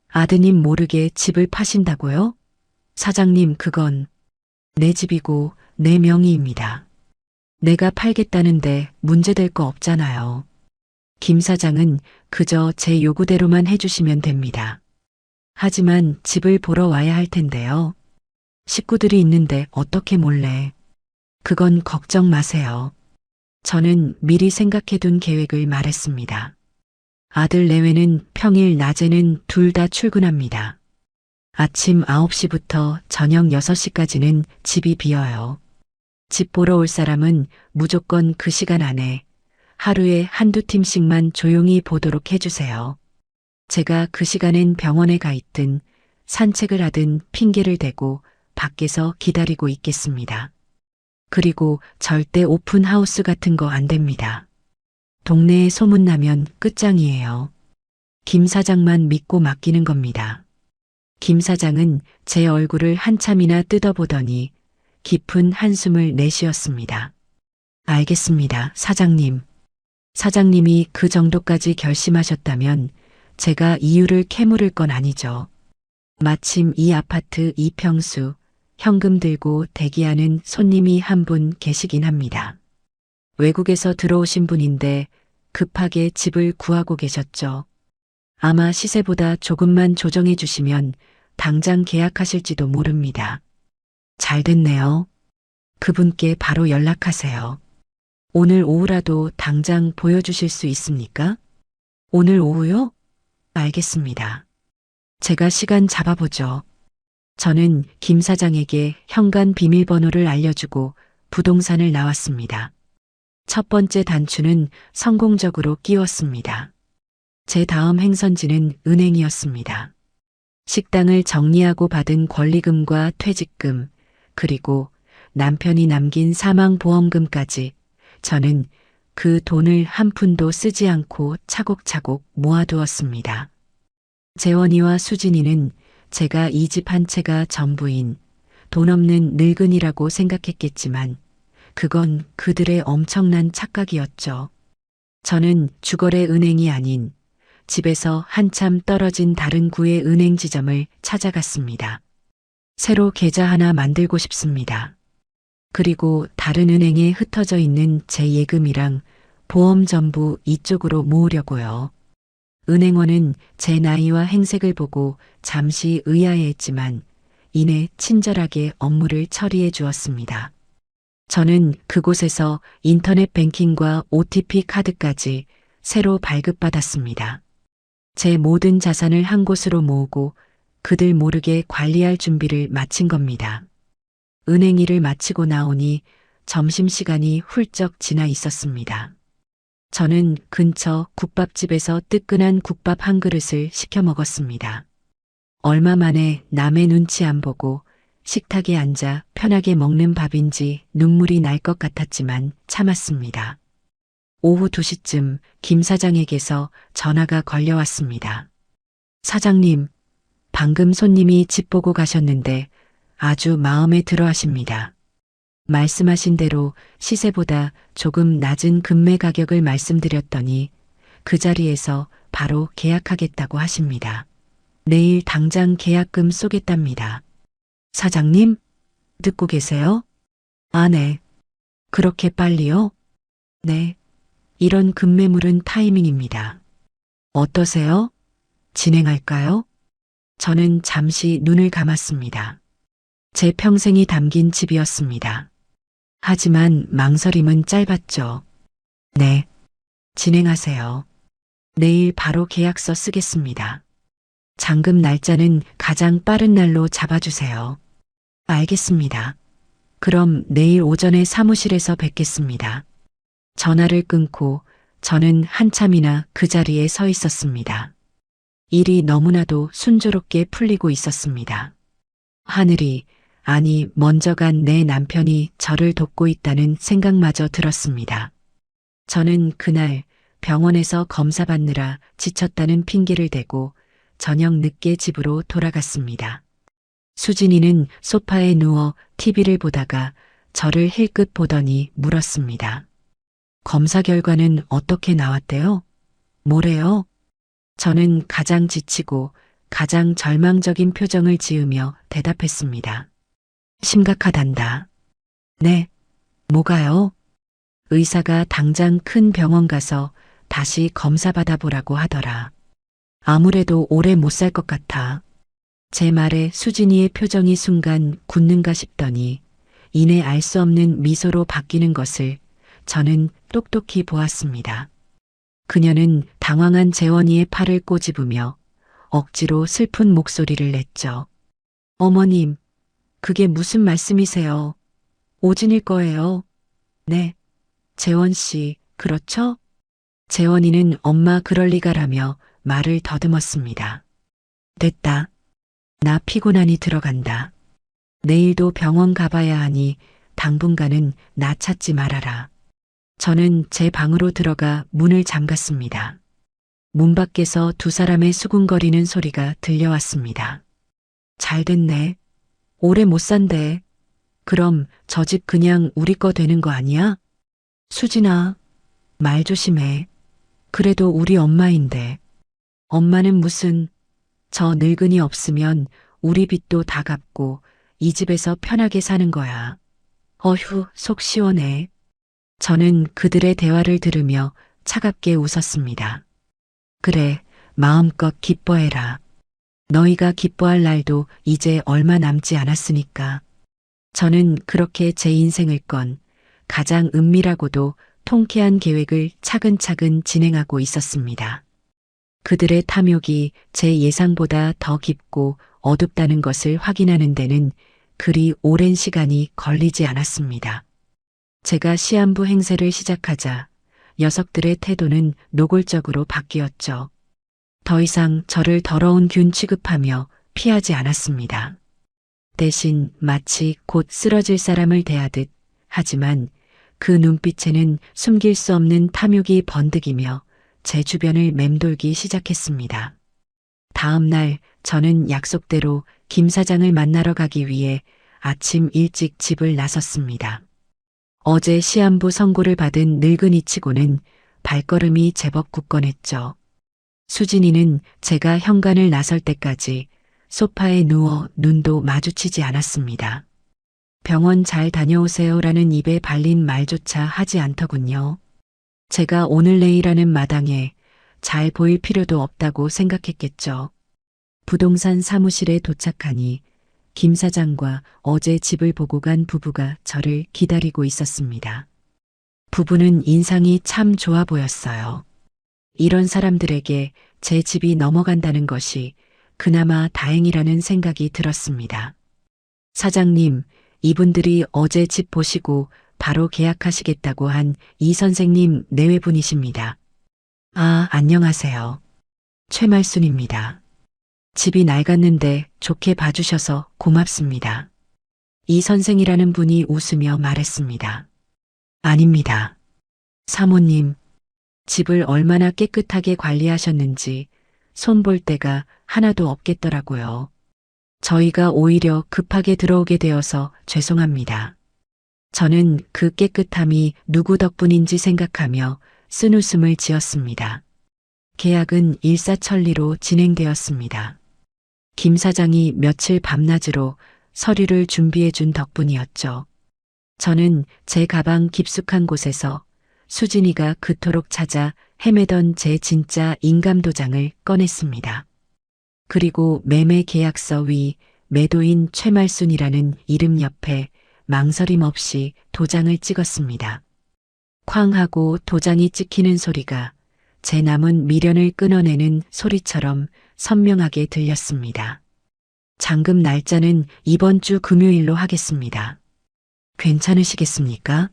S3: 아드님 모르게 집을 파신다고요? 사장님, 그건 내 집이고 내 명의입니다. 내가 팔겠다는데 문제될 거 없잖아요. 김 사장은 그저 제 요구대로만 해주시면 됩니다. 하지만 집을 보러 와야 할 텐데요. 식구들이 있는데 어떻게 몰래. 그건 걱정 마세요. 저는 미리 생각해둔 계획을 말했습니다. 아들 내외는 평일 낮에는 둘 다 출근합니다. 아침 9시부터 저녁 6시까지는 집이 비어요. 집 보러 올 사람은 무조건 그 시간 안에 하루에 한두 팀씩만 조용히 보도록 해주세요. 제가 그 시간엔 병원에 가 있든 산책을 하든 핑계를 대고 밖에서 기다리고 있겠습니다. 그리고 절대 오픈하우스 같은 거 안 됩니다. 동네에 소문나면 끝장이에요. 김 사장만 믿고 맡기는 겁니다. 김 사장은 제 얼굴을 한참이나 뜯어보더니 깊은 한숨을 내쉬었습니다. 알겠습니다, 사장님. 사장님이 그 정도까지 결심하셨다면 제가 이유를 캐물을 건 아니죠. 마침 이 아파트 2평수 현금 들고 대기하는 손님이 한 분 계시긴 합니다. 외국에서 들어오신 분인데 급하게 집을 구하고 계셨죠. 아마 시세보다 조금만 조정해 주시면 당장 계약하실지도 모릅니다. 잘 됐네요. 그분께 바로 연락하세요. 오늘 오후라도 당장 보여주실 수 있습니까? 오늘 오후요? 알겠습니다. 제가 시간 잡아보죠. 저는 김 사장에게 현관 비밀번호를 알려주고 부동산을 나왔습니다. 첫 번째 단추는 성공적으로 끼웠습니다. 제 다음 행선지는 은행이었습니다. 식당을 정리하고 받은 권리금과 퇴직금, 그리고 남편이 남긴 사망보험금까지 저는 그 돈을 한 푼도 쓰지 않고 차곡차곡 모아두었습니다. 재원이와 수진이는 제가 이 집 한 채가 전부인 돈 없는 늙은이라고 생각했겠지만 그건 그들의 엄청난 착각이었죠. 저는 주거래 은행이 아닌 집에서 한참 떨어진 다른 구의 은행 지점을 찾아갔습니다. 새로 계좌 하나 만들고 싶습니다. 그리고 다른 은행에 흩어져 있는 제 예금이랑 보험 전부 이쪽으로 모으려고요. 은행원은 제 나이와 행색을 보고 잠시 의아해했지만 이내 친절하게 업무를 처리해 주었습니다. 저는 그곳에서 인터넷 뱅킹과 OTP 카드까지 새로 발급받았습니다. 제 모든 자산을 한 곳으로 모으고 그들 모르게 관리할 준비를 마친 겁니다. 은행 일을 마치고 나오니 점심시간이 훌쩍 지나 있었습니다. 저는 근처 국밥집에서 뜨끈한 국밥 한 그릇을 시켜 먹었습니다. 얼마 만에 남의 눈치 안 보고 식탁에 앉아 편하게 먹는 밥인지 눈물이 날 것 같았지만 참았습니다. 오후 2시쯤 김 사장에게서 전화가 걸려왔습니다. 사장님, 방금 손님이 집 보고 가셨는데 아주 마음에 들어 하십니다. 말씀하신 대로 시세보다 조금 낮은 금매 가격을 말씀드렸더니 그 자리에서 바로 계약하겠다고 하십니다. 내일 당장 계약금 쏘겠답니다. 사장님, 듣고 계세요? 아, 네. 그렇게 빨리요? 네. 이런 급매물은 타이밍입니다. 어떠세요? 진행할까요? 저는 잠시 눈을 감았습니다. 제 평생이 담긴 집이었습니다. 하지만 망설임은 짧았죠. 네. 진행하세요. 내일 바로 계약서 쓰겠습니다. 잔금 날짜는 가장 빠른 날로 잡아주세요. 알겠습니다. 그럼 내일 오전에 사무실에서 뵙겠습니다. 전화를 끊고 저는 한참이나 그 자리에 서 있었습니다. 일이 너무나도 순조롭게 풀리고 있었습니다. 하늘이, 아니 먼저 간 내 남편이 저를 돕고 있다는 생각마저 들었습니다. 저는 그날 병원에서 검사받느라 지쳤다는 핑계를 대고 저녁 늦게 집으로 돌아갔습니다. 수진이는 소파에 누워 TV를 보다가 저를 힐끗 보더니 물었습니다. 검사 결과는 어떻게 나왔대요? 뭐래요? 저는 가장 지치고 가장 절망적인 표정을 지으며 대답했습니다. 심각하단다. 네. 뭐가요? 의사가 당장 큰 병원 가서 다시 검사 받아보라고 하더라. 아무래도 오래 못 살 것 같아. 제 말에 수진이의 표정이 순간 굳는가 싶더니 이내 알 수 없는 미소로 바뀌는 것을 저는 똑똑히 보았습니다. 그녀는 당황한 재원이의 팔을 꼬집으며 억지로 슬픈 목소리를 냈죠. 어머님, 그게 무슨 말씀이세요? 오진일 거예요. 네. 재원 씨, 그렇죠? 재원이는 엄마 그럴 리가라며 말을 더듬었습니다. 됐다. 나 피곤하니 들어간다. 내일도 병원 가봐야 하니 당분간은 나 찾지 말아라. 저는 제 방으로 들어가 문을 잠갔습니다. 문 밖에서 두 사람의 수군거리는 소리가 들려왔습니다. 잘 됐네. 오래 못 산대. 그럼 저 집 그냥 우리 거 되는 거 아니야? 수진아, 말 조심해. 그래도 우리 엄마인데. 엄마는 무슨, 저 늙은이 없으면 우리 빚도 다 갚고 이 집에서 편하게 사는 거야. 어휴, 속 시원해. 저는 그들의 대화를 들으며 차갑게 웃었습니다. 그래, 마음껏 기뻐해라. 너희가 기뻐할 날도 이제 얼마 남지 않았으니까. 저는 그렇게 제 인생을 건 가장 은밀하고도 통쾌한 계획을 차근차근 진행하고 있었습니다. 그들의 탐욕이 제 예상보다 더 깊고 어둡다는 것을 확인하는 데는 그리 오랜 시간이 걸리지 않았습니다. 제가 시한부 행세를 시작하자 녀석들의 태도는 노골적으로 바뀌었죠. 더 이상 저를 더러운 균 취급하며 피하지 않았습니다. 대신 마치 곧 쓰러질 사람을 대하듯, 하지만 그 눈빛에는 숨길 수 없는 탐욕이 번득이며 제 주변을 맴돌기 시작했습니다. 다음 날 저는 약속대로 김 사장을 만나러 가기 위해 아침 일찍 집을 나섰습니다. 어제 시한부 선고를 받은 늙은이 치고는 발걸음이 제법 굳건했죠. 수진이는 제가 현관을 나설 때까지 소파에 누워 눈도 마주치지 않았습니다. 병원 잘 다녀오세요라는 입에 발린 말조차 하지 않더군요. 제가 오늘 내일하는 마당에 잘 보일 필요도 없다고 생각했겠죠. 부동산 사무실에 도착하니 김 사장과 어제 집을 보고 간 부부가 저를 기다리고 있었습니다. 부부는 인상이 참 좋아 보였어요. 이런 사람들에게 제 집이 넘어간다는 것이 그나마 다행이라는 생각이 들었습니다. 사장님, 이분들이 어제 집 보시고 바로 계약하시겠다고 한 이 선생님 내외분이십니다. 아, 안녕하세요. 최말순입니다. 집이 낡았는데 좋게 봐주셔서 고맙습니다. 이 선생이라는 분이 웃으며 말했습니다. 아닙니다. 사모님, 집을 얼마나 깨끗하게 관리하셨는지 손볼 데가 하나도 없겠더라고요. 저희가 오히려 급하게 들어오게 되어서 죄송합니다. 저는 그 깨끗함이 누구 덕분인지 생각하며 쓴웃음을 지었습니다. 계약은 일사천리로 진행되었습니다. 김 사장이 며칠 밤낮으로 서류를 준비해 준 덕분이었죠. 저는 제 가방 깊숙한 곳에서 수진이가 그토록 찾아 헤매던 제 진짜 인감도장을 꺼냈습니다. 그리고 매매 계약서 위 매도인 최말순이라는 이름 옆에 망설임 없이 도장을 찍었습니다. 쾅 하고 도장이 찍히는 소리가 제 남은 미련을 끊어내는 소리처럼 선명하게 들렸습니다. 잔금 날짜는 이번 주 금요일로 하겠습니다. 괜찮으시겠습니까?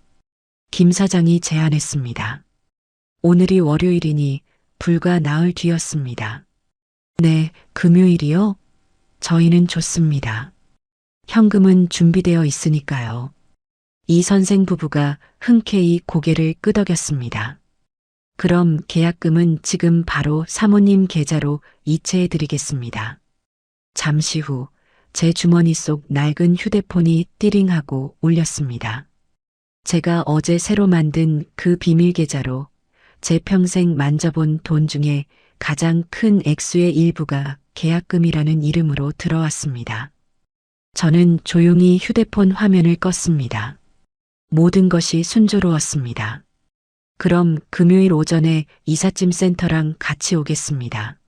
S3: 김 사장이 제안했습니다. 오늘이 월요일이니 불과 나흘 뒤였습니다. 네, 금요일이요? 저희는 좋습니다. 현금은 준비되어 있으니까요. 이 선생 부부가 흔쾌히 고개를 끄덕였습니다. 그럼 계약금은 지금 바로 사모님 계좌로 이체해 드리겠습니다. 잠시 후 제 주머니 속 낡은 휴대폰이 띠링하고 울렸습니다. 제가 어제 새로 만든 그 비밀 계좌로 제 평생 만져본 돈 중에 가장 큰 액수의 일부가 계약금이라는 이름으로 들어왔습니다. 저는 조용히 휴대폰 화면을 껐습니다. 모든 것이 순조로웠습니다. 그럼 금요일 오전에 이삿짐 센터랑 같이 오겠습니다.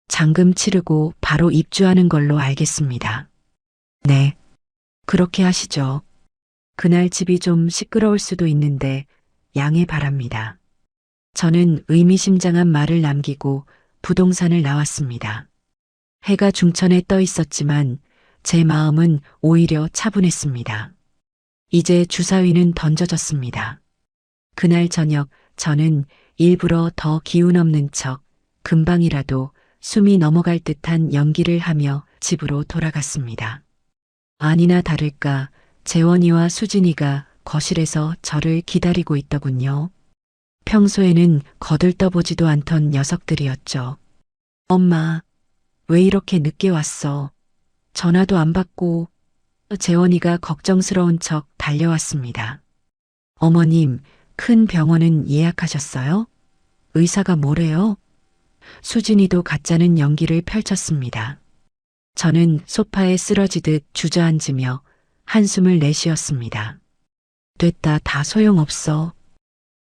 S3: 잔금 치르고 바로 입주하는 걸로 알겠습니다. 네, 그렇게 하시죠. 그날 집이 좀 시끄러울 수도 있는데 양해 바랍니다. 저는 의미심장한 말을 남기고 부동산을 나왔습니다. 해가 중천에 떠 있었지만 제 마음은 오히려 차분했습니다. 이제 주사위는 던져졌습니다. 그날 저녁 저는 일부러 더 기운 없는 척 금방이라도 숨이 넘어갈 듯한 연기를 하며 집으로 돌아갔습니다. 아니나 다를까 재원이와 수진이가 거실에서 저를 기다리고 있더군요. 평소에는 거들떠보지도 않던 녀석들이었죠. 엄마, 왜 이렇게 늦게 왔어? 전화도 안 받고. 재원이가 걱정스러운 척 달려왔습니다. 어머님, 큰 병원은 예약하셨어요? 의사가 뭐래요? 수진이도 가짜는 연기를 펼쳤습니다. 저는 소파에 쓰러지듯 주저앉으며 한숨을 내쉬었습니다. 됐다, 다 소용없어.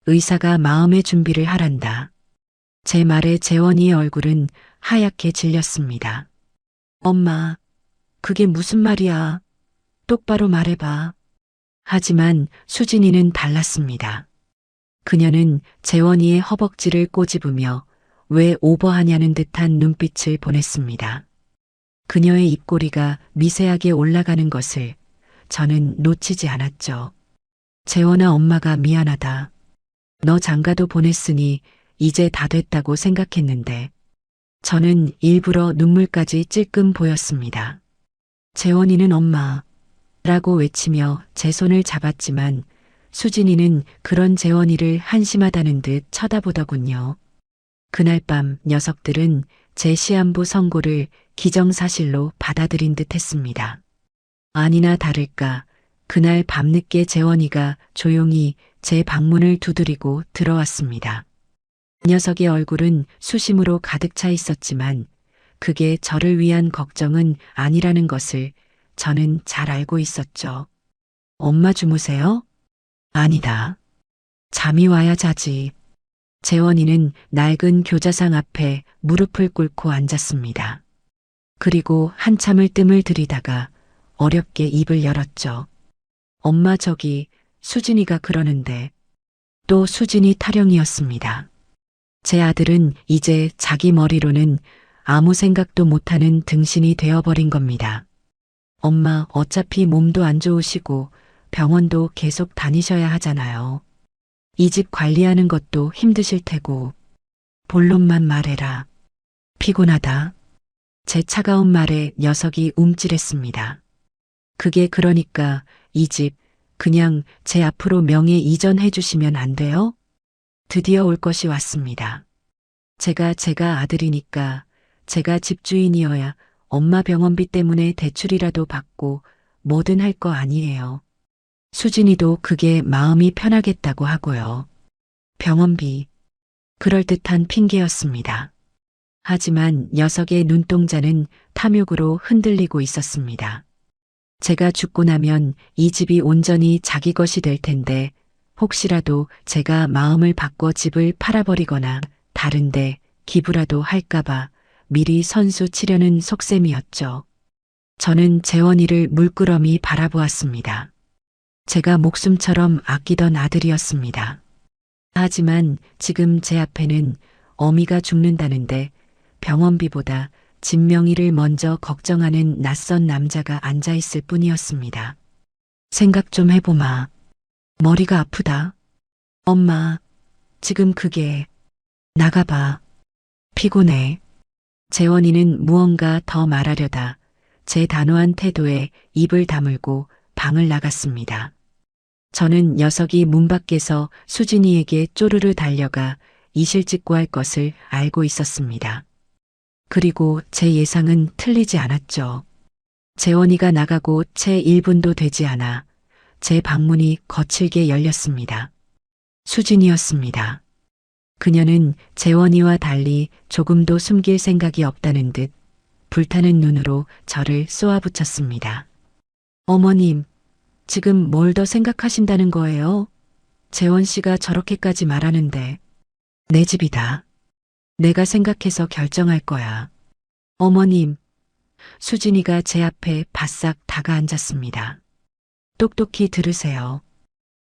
S3: 의사가 마음의 준비를 하란다. 제 말에 재원이의 얼굴은 하얗게 질렸습니다. 엄마, 그게 무슨 말이야? 똑바로 말해봐. 하지만 수진이는 달랐습니다. 그녀는 재원이의 허벅지를 꼬집으며 왜 오버하냐는 듯한 눈빛을 보냈습니다. 그녀의 입꼬리가 미세하게 올라가는 것을 저는 놓치지 않았죠. 재원아, 엄마가 미안하다. 너 장가도 보냈으니 이제 다 됐다고 생각했는데. 저는 일부러 눈물까지 찔끔 보였습니다. 재원이는 엄마 라고 외치며 제 손을 잡았지만 수진이는 그런 재원이를 한심하다는 듯 쳐다보더군요. 그날 밤 녀석들은 제 시한부 선고를 기정사실로 받아들인 듯 했습니다. 아니나 다를까 그날 밤늦게 재원이가 조용히 제 방문을 두드리고 들어왔습니다. 녀석의 얼굴은 수심으로 가득 차 있었지만 그게 저를 위한 걱정은 아니라는 것을 저는 잘 알고 있었죠. 엄마 주무세요? 아니다. 잠이 와야 자지. 재원이는 낡은 교자상 앞에 무릎을 꿇고 앉았습니다. 그리고 한참을 뜸을 들이다가 어렵게 입을 열었죠. 엄마, 저기 수진이가 그러는데. 또 수진이 타령이었습니다. 제 아들은 이제 자기 머리로는 아무 생각도 못하는 등신이 되어버린 겁니다. 엄마, 어차피 몸도 안 좋으시고 병원도 계속 다니셔야 하잖아요. 이 집 관리하는 것도 힘드실 테고. 본론만 말해라. 피곤하다. 제 차가운 말에 녀석이 움찔했습니다. 그게 그러니까 이 집 그냥 제 앞으로 명예 이전해 주시면 안 돼요? 드디어 올 것이 왔습니다. 제가 아들이니까 제가 집주인이어야 엄마 병원비 때문에 대출이라도 받고 뭐든 할 거 아니에요. 수진이도 그게 마음이 편하겠다고 하고요. 병원비. 그럴듯한 핑계였습니다. 하지만 녀석의 눈동자는 탐욕으로 흔들리고 있었습니다. 제가 죽고 나면 이 집이 온전히 자기 것이 될 텐데 혹시라도 제가 마음을 바꿔 집을 팔아버리거나 다른데 기부라도 할까봐 미리 선수 치려는 속셈이었죠. 저는 재원이를 물끄러미 바라보았습니다. 제가 목숨처럼 아끼던 아들이었습니다. 하지만 지금 제 앞에는 어미가 죽는다는데 병원비보다 집 명의를 먼저 걱정하는 낯선 남자가 앉아있을 뿐이었습니다. 생각 좀 해보마. 머리가 아프다. 엄마, 지금 그게. 나가봐. 피곤해. 재원이는 무언가 더 말하려다 제 단호한 태도에 입을 다물고 방을 나갔습니다. 저는 녀석이 문 밖에서 수진이에게 쪼르르 달려가 이실직고할 것을 알고 있었습니다. 그리고 제 예상은 틀리지 않았죠. 재원이가 나가고 채 1분도 되지 않아 제 방문이 거칠게 열렸습니다. 수진이었습니다. 그녀는 재원이와 달리 조금도 숨길 생각이 없다는 듯 불타는 눈으로 저를 쏘아붙였습니다. 어머님, 지금 뭘 더 생각하신다는 거예요? 재원 씨가 저렇게까지 말하는데. 내 집이다. 내가 생각해서 결정할 거야. 어머님, 수진이가 제 앞에 바싹 다가앉았습니다. 똑똑히 들으세요.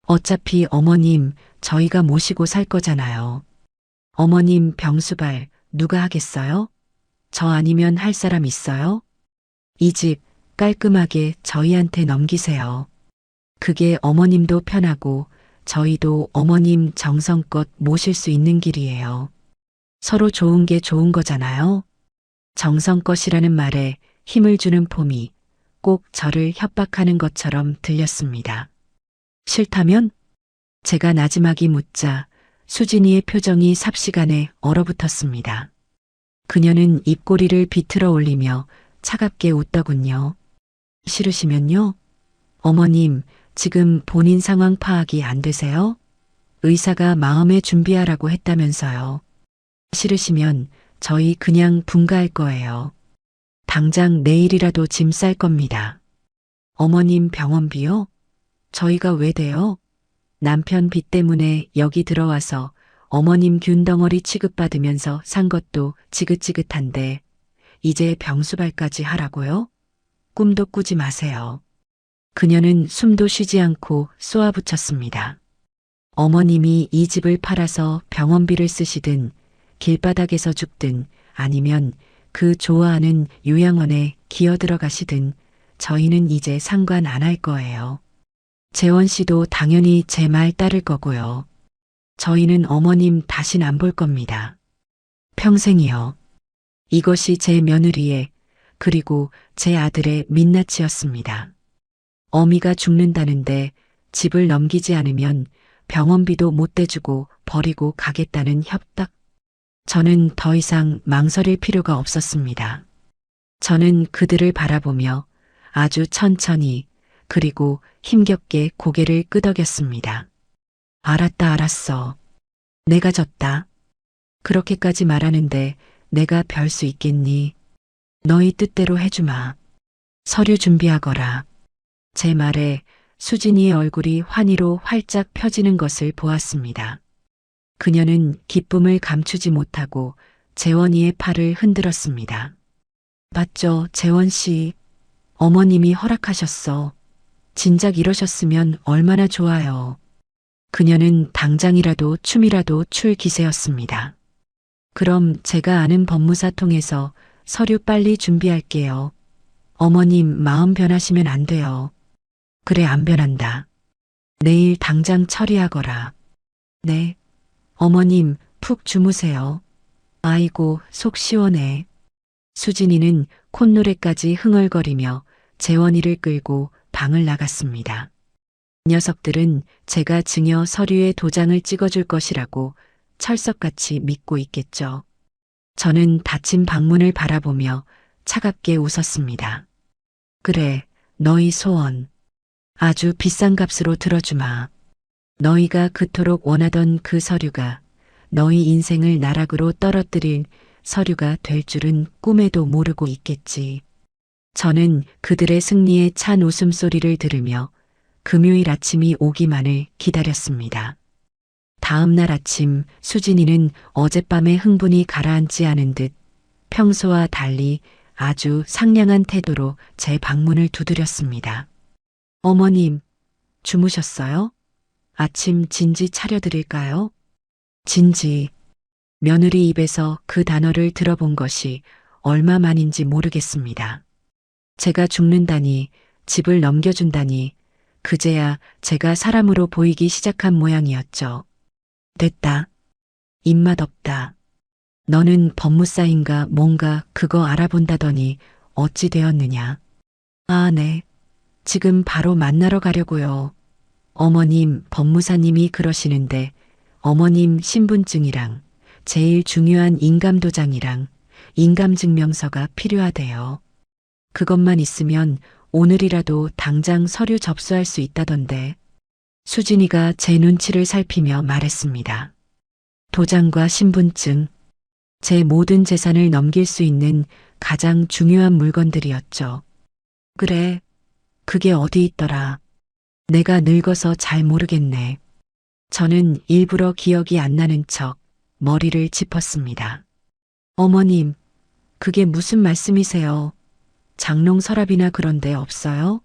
S3: 어차피 어머님, 저희가 모시고 살 거잖아요. 어머님 병수발 누가 하겠어요? 저 아니면 할 사람 있어요? 이 집 깔끔하게 저희한테 넘기세요. 그게 어머님도 편하고 저희도 어머님 정성껏 모실 수 있는 길이에요. 서로 좋은 게 좋은 거잖아요. 정성껏이라는 말에 힘을 주는 폼이 꼭 저를 협박하는 것처럼 들렸습니다. 싫다면? 제가 나지막이 묻자 수진이의 표정이 삽시간에 얼어붙었습니다. 그녀는 입꼬리를 비틀어 올리며 차갑게 웃더군요. 싫으시면요? 어머님, 지금 본인 상황 파악이 안 되세요? 의사가 마음에 준비하라고 했다면서요. 싫으시면 저희 그냥 분가할 거예요. 당장 내일이라도 짐 쌀 겁니다. 어머님 병원비요? 저희가 왜 돼요? 남편 빚 때문에 여기 들어와서 어머님 균덩어리 취급받으면서 산 것도 지긋지긋한데 이제 병수발까지 하라고요? 꿈도 꾸지 마세요. 그녀는 숨도 쉬지 않고 쏘아붙였습니다. 어머님이 이 집을 팔아서 병원비를 쓰시든 길바닥에서 죽든 아니면 그 좋아하는 요양원에 기어들어가시든 저희는 이제 상관 안 할 거예요. 재원 씨도 당연히 제 말 따를 거고요. 저희는 어머님 다신 안 볼 겁니다. 평생이요. 이것이 제 며느리의 그리고 제 아들의 민낯이었습니다. 어미가 죽는다는데 집을 넘기지 않으면 병원비도 못 대주고 버리고 가겠다는 협박. 저는 더 이상 망설일 필요가 없었습니다. 저는 그들을 바라보며 아주 천천히 그리고 힘겹게 고개를 끄덕였습니다. 알았다, 알았어. 내가 졌다. 그렇게까지 말하는데 내가 별 수 있겠니? 너희 뜻대로 해주마. 서류 준비하거라. 제 말에 수진이의 얼굴이 환희로 활짝 펴지는 것을 보았습니다. 그녀는 기쁨을 감추지 못하고 재원이의 팔을 흔들었습니다. 맞죠, 재원 씨. 어머님이 허락하셨어. 진작 이러셨으면 얼마나 좋아요. 그녀는 당장이라도 춤이라도 출 기세였습니다. 그럼 제가 아는 법무사 통해서 서류 빨리 준비할게요. 어머님 마음 변하시면 안 돼요. 그래, 안 변한다. 내일 당장 처리하거라. 네. 어머님 푹 주무세요. 아이고, 속 시원해. 수진이는 콧노래까지 흥얼거리며 재원이를 끌고 방을 나갔습니다. 녀석들은 제가 증여 서류에 도장을 찍어줄 것이라고 철석같이 믿고 있겠죠. 저는 닫힌 방문을 바라보며 차갑게 웃었습니다. 그래, 너희 소원. 아주 비싼 값으로 들어주마. 너희가 그토록 원하던 그 서류가 너희 인생을 나락으로 떨어뜨릴 서류가 될 줄은 꿈에도 모르고 있겠지. 저는 그들의 승리에 찬 웃음소리를 들으며 금요일 아침이 오기만을 기다렸습니다. 다음 날 아침 수진이는 어젯밤의 흥분이 가라앉지 않은 듯 평소와 달리 아주 상냥한 태도로 제 방문을 두드렸습니다. 어머님, 주무셨어요? 아침 진지 차려드릴까요? 진지. 며느리 입에서 그 단어를 들어본 것이 얼마만인지 모르겠습니다. 제가 죽는다니, 집을 넘겨준다니, 그제야 제가 사람으로 보이기 시작한 모양이었죠. 됐다. 입맛 없다. 너는 법무사인가 뭔가 그거 알아본다더니 어찌 되었느냐. 아, 네. 지금 바로 만나러 가려고요. 어머님, 법무사님이 그러시는데 어머님 신분증이랑 제일 중요한 인감도장이랑 인감증명서가 필요하대요. 그것만 있으면 오늘이라도 당장 서류 접수할 수 있다던데. 수진이가 제 눈치를 살피며 말했습니다. 도장과 신분증, 제 모든 재산을 넘길 수 있는 가장 중요한 물건들이었죠. 그래, 그게 어디 있더라. 내가 늙어서 잘 모르겠네. 저는 일부러 기억이 안 나는 척 머리를 짚었습니다. 어머님, 그게 무슨 말씀이세요? 장롱 서랍이나 그런 데 없어요?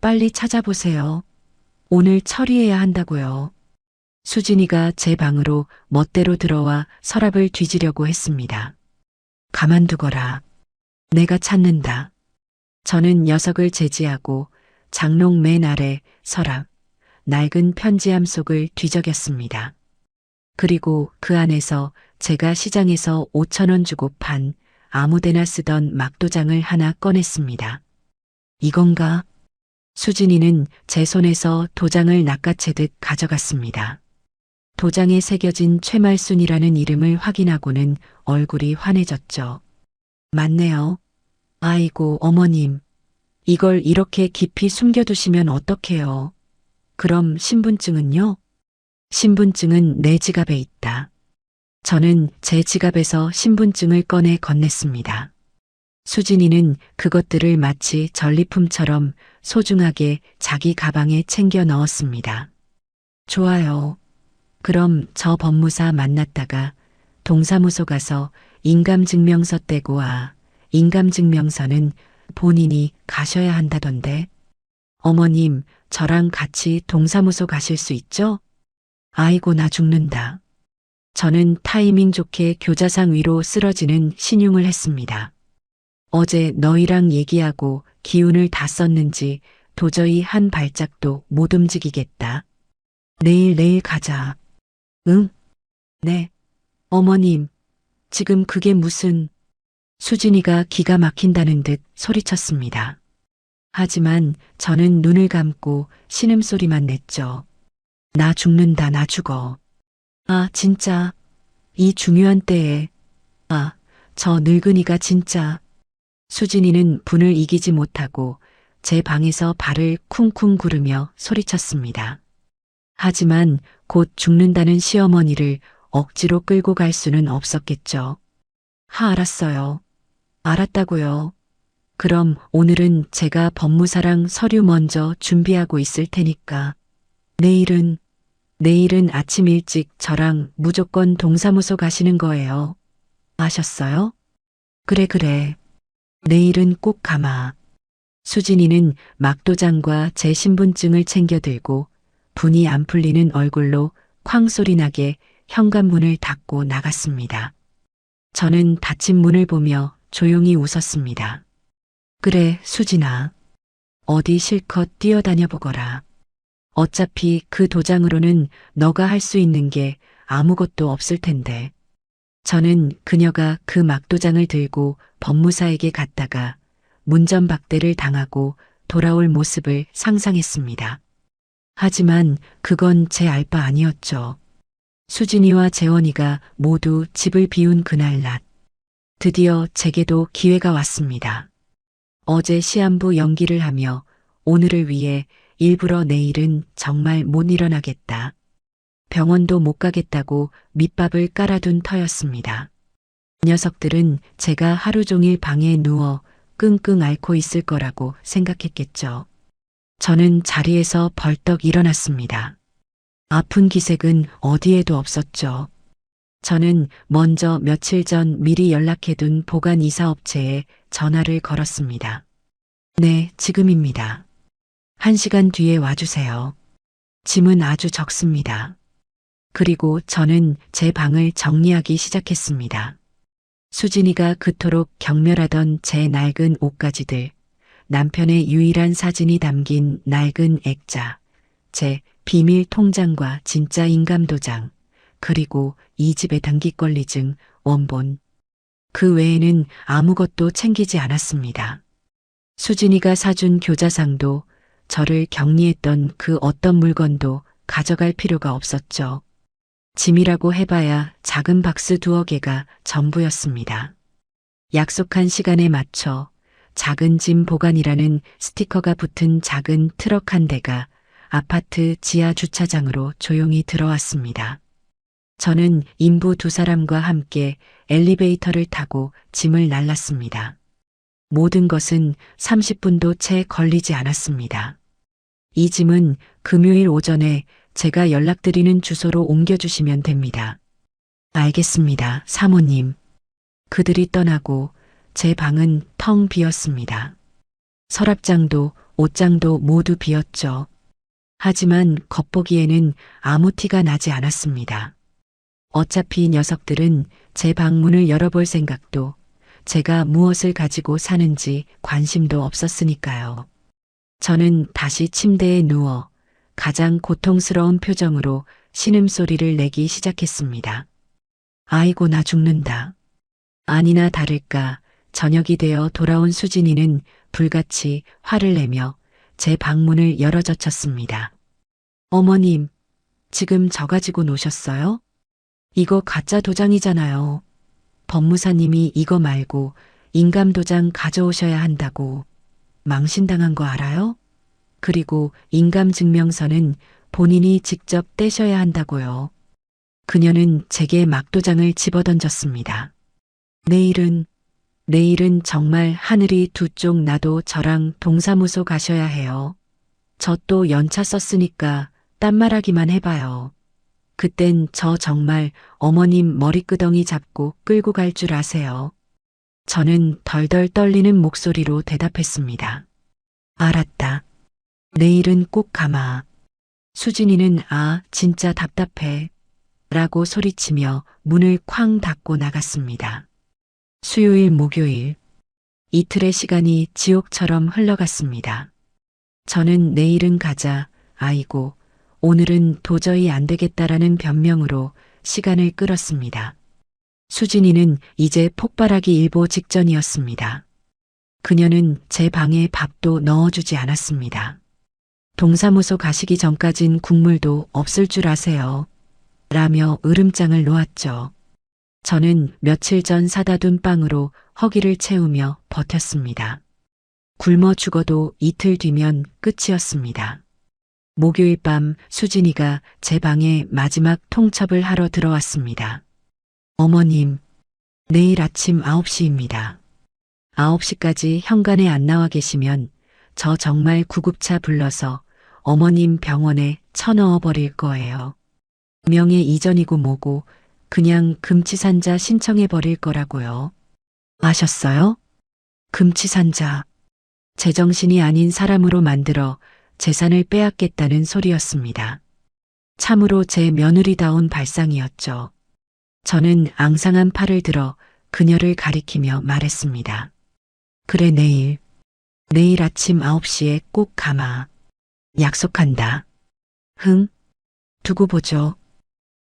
S3: 빨리 찾아보세요. 오늘 처리해야 한다고요. 수진이가 제 방으로 멋대로 들어와 서랍을 뒤지려고 했습니다. 가만두거라. 내가 찾는다. 저는 녀석을 제지하고 장롱 맨 아래 서랍, 낡은 편지함 속을 뒤적였습니다. 그리고 그 안에서 제가 시장에서 5,000원 주고 판 아무데나 쓰던 막도장을 하나 꺼냈습니다. 이건가? 수진이는 제 손에서 도장을 낚아채듯 가져갔습니다. 도장에 새겨진 최말순이라는 이름을 확인하고는 얼굴이 환해졌죠. 맞네요. 아이고, 어머님. 이걸 이렇게 깊이 숨겨두시면 어떡해요. 그럼 신분증은요? 신분증은 내 지갑에 있다. 저는 제 지갑에서 신분증을 꺼내 건넸습니다. 수진이는 그것들을 마치 전리품처럼 소중하게 자기 가방에 챙겨 넣었습니다. 좋아요. 그럼 저 법무사 만났다가 동사무소 가서 인감증명서 떼고 와. 인감증명서는 본인이 가셔야 한다던데. 어머님, 저랑 같이 동사무소 가실 수 있죠? 아이고, 나 죽는다. 저는 타이밍 좋게 교자상 위로 쓰러지는 신용을 했습니다. 어제 너희랑 얘기하고 기운을 다 썼는지 도저히 한 발짝도 못 움직이겠다. 내일 가자. 응? 네. 어머님, 지금 그게 무슨... 수진이가 기가 막힌다는 듯 소리쳤습니다. 하지만 저는 눈을 감고 신음소리만 냈죠. 나 죽는다, 나 죽어. 아, 진짜. 이 중요한 때에. 아, 저 늙은이가 진짜. 수진이는 분을 이기지 못하고 제 방에서 발을 쿵쿵 구르며 소리쳤습니다. 하지만 곧 죽는다는 시어머니를 억지로 끌고 갈 수는 없었겠죠. 알았어요. 알았다고요. 그럼 오늘은 제가 법무사랑 서류 먼저 준비하고 있을 테니까. 내일은 아침 일찍 저랑 무조건 동사무소 가시는 거예요. 아셨어요? 그래. 내일은 꼭 가마. 수진이는 막도장과 제 신분증을 챙겨 들고 분이 안 풀리는 얼굴로 쾅 소리 나게 현관문을 닫고 나갔습니다. 저는 닫힌 문을 보며 조용히 웃었습니다. 그래, 수진아. 어디 실컷 뛰어다녀 보거라. 어차피 그 도장으로는 너가 할 수 있는 게 아무것도 없을 텐데. 저는 그녀가 그 막도장을 들고 법무사에게 갔다가 문전박대를 당하고 돌아올 모습을 상상했습니다. 하지만 그건 제 알 바 아니었죠. 수진이와 재원이가 모두 집을 비운 그날 낮. 드디어 제게도 기회가 왔습니다. 어제 시한부 연기를 하며 오늘을 위해 일부러 내일은 정말 못 일어나겠다. 병원도 못 가겠다고 밑밥을 깔아둔 터였습니다. 녀석들은 제가 하루 종일 방에 누워 끙끙 앓고 있을 거라고 생각했겠죠. 저는 자리에서 벌떡 일어났습니다. 아픈 기색은 어디에도 없었죠. 저는 먼저 며칠 전 미리 연락해둔 보관 이사업체에 전화를 걸었습니다. 네, 지금입니다. 1시간 뒤에 와주세요. 짐은 아주 적습니다. 그리고 저는 제 방을 정리하기 시작했습니다. 수진이가 그토록 경멸하던 제 낡은 옷가지들, 남편의 유일한 사진이 담긴 낡은 액자, 제 비밀 통장과 진짜 인감도장, 그리고 이 집의 등기권리증, 원본. 그 외에는 아무것도 챙기지 않았습니다. 수진이가 사준 교자상도 저를 격리했던 그 어떤 물건도 가져갈 필요가 없었죠. 짐이라고 해봐야 작은 박스 2-개 전부였습니다. 약속한 시간에 맞춰 작은 짐 보관이라는 스티커가 붙은 작은 트럭 한 대가 아파트 지하 주차장으로 조용히 들어왔습니다. 저는 인부 2사람과 함께 엘리베이터를 타고 짐을 날랐습니다. 모든 것은 30분도 채 걸리지 않았습니다. 이 짐은 금요일 오전에 제가 연락드리는 주소로 옮겨주시면 됩니다. 알겠습니다, 사모님. 그들이 떠나고 제 방은 텅 비었습니다. 서랍장도 옷장도 모두 비었죠. 하지만 겉보기에는 아무 티가 나지 않았습니다. 어차피 녀석들은 제 방문을 열어볼 생각도 제가 무엇을 가지고 사는지 관심도 없었으니까요. 저는 다시 침대에 누워 가장 고통스러운 표정으로 신음소리를 내기 시작했습니다. 아이고 나 죽는다. 아니나 다를까 저녁이 되어 돌아온 수진이는 불같이 화를 내며 제 방문을 열어젖혔습니다. 어머님, 지금 저 가지고 노셨어요? 이거 가짜 도장이잖아요. 법무사님이 이거 말고 인감도장 가져오셔야 한다고. 망신당한 거 알아요? 그리고 인감증명서는 본인이 직접 떼셔야 한다고요. 그녀는 제게 막도장을 집어던졌습니다. 내일은 정말 하늘이 두 쪽 나도 저랑 동사무소 가셔야 해요. 저 또 연차 썼으니까 딴말하기만 해봐요. 그땐 저 정말 어머님 머리끄덩이 잡고 끌고 갈 줄 아세요. 저는 덜덜 떨리는 목소리로 대답했습니다. 알았다. 내일은 꼭 가마. 수진이는 진짜 답답해. 라고 소리치며 문을 쾅 닫고 나갔습니다. 수요일, 목요일. 이틀의 시간이 지옥처럼 흘러갔습니다. 저는 내일은 가자, 아이고, 오늘은 도저히 안 되겠다라는 변명으로 시간을 끌었습니다. 수진이는 이제 폭발하기 일보 직전이었습니다. 그녀는 제 방에 밥도 넣어주지 않았습니다. 동사무소 가시기 전까진 국물도 없을 줄 아세요. 라며 으름장을 놓았죠. 저는 며칠 전 사다 둔 빵으로 허기를 채우며 버텼습니다. 굶어 죽어도 이틀 뒤면 끝이었습니다. 목요일 밤 수진이가 제 방에 마지막 통첩을 하러 들어왔습니다. 어머님, 내일 아침 9시입니다. 9시까지 현관에 안 나와 계시면 저 정말 구급차 불러서 어머님 병원에 쳐넣어 버릴 거예요. 명예 이전이고 뭐고 그냥 금치산자 신청해 버릴 거라고요. 아셨어요? 금치산자. 제정신이 아닌 사람으로 만들어 재산을 빼앗겠다는 소리였습니다. 참으로 제 며느리다운 발상이었죠. 저는 앙상한 팔을 들어 그녀를 가리키며 말했습니다. 그래, 내일 아침 9시에 꼭 가마. 약속한다. 흥? 두고 보죠.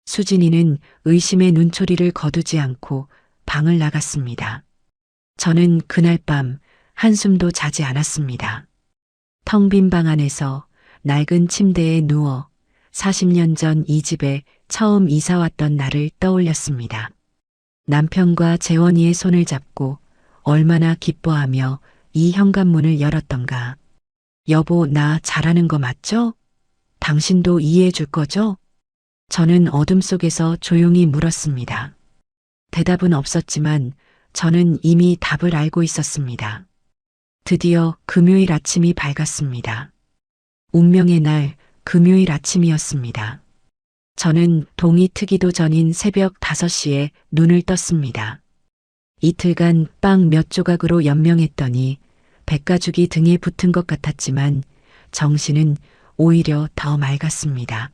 S3: 수진이는 의심의 눈초리를 거두지 않고 방을 나갔습니다. 저는 그날 밤 한숨도 자지 않았습니다. 텅 빈 방 안에서 낡은 침대에 누워 40년 전 이 집에 처음 이사 왔던 날을 떠올렸습니다. 남편과 재원이의 손을 잡고 얼마나 기뻐하며 이 현관문을 열었던가. 여보, 나 잘하는 거 맞죠? 당신도 이해해 줄 거죠? 저는 어둠 속에서 조용히 물었습니다. 대답은 없었지만 저는 이미 답을 알고 있었습니다. 드디어 금요일 아침이 밝았습니다. 운명의 날 금요일 아침이었습니다. 저는 동이 트기도 전인 새벽 5시에 눈을 떴습니다. 이틀간 빵 몇 조각으로 연명했더니 백가죽이 등에 붙은 것 같았지만 정신은 오히려 더 맑았습니다.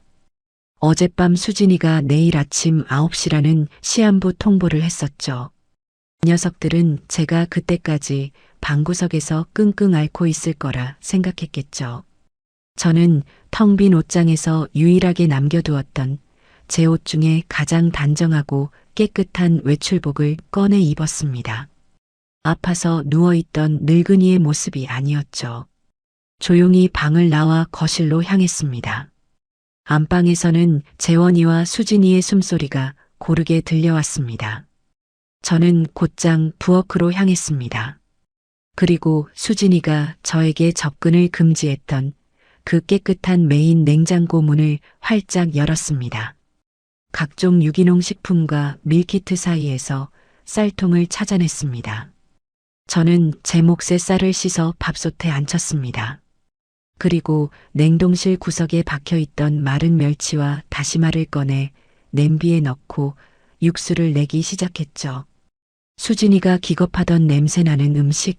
S3: 어젯밤 수진이가 내일 아침 9시라는 시한부 통보를 했었죠. 녀석들은 제가 그때까지 방구석에서 끙끙 앓고 있을 거라 생각했겠죠. 저는 텅 빈 옷장에서 유일하게 남겨두었던 제 옷 중에 가장 단정하고 깨끗한 외출복을 꺼내 입었습니다. 아파서 누워있던 늙은이의 모습이 아니었죠. 조용히 방을 나와 거실로 향했습니다. 안방에서는 재원이와 수진이의 숨소리가 고르게 들려왔습니다. 저는 곧장 부엌으로 향했습니다. 그리고 수진이가 저에게 접근을 금지했던 그 깨끗한 메인 냉장고 문을 활짝 열었습니다. 각종 유기농 식품과 밀키트 사이에서 쌀통을 찾아냈습니다. 저는 제 몫의 쌀을 씻어 밥솥에 앉혔습니다. 그리고 냉동실 구석에 박혀있던 마른 멸치와 다시마를 꺼내 냄비에 넣고 육수를 내기 시작했죠. 수진이가 기겁하던 냄새나는 음식.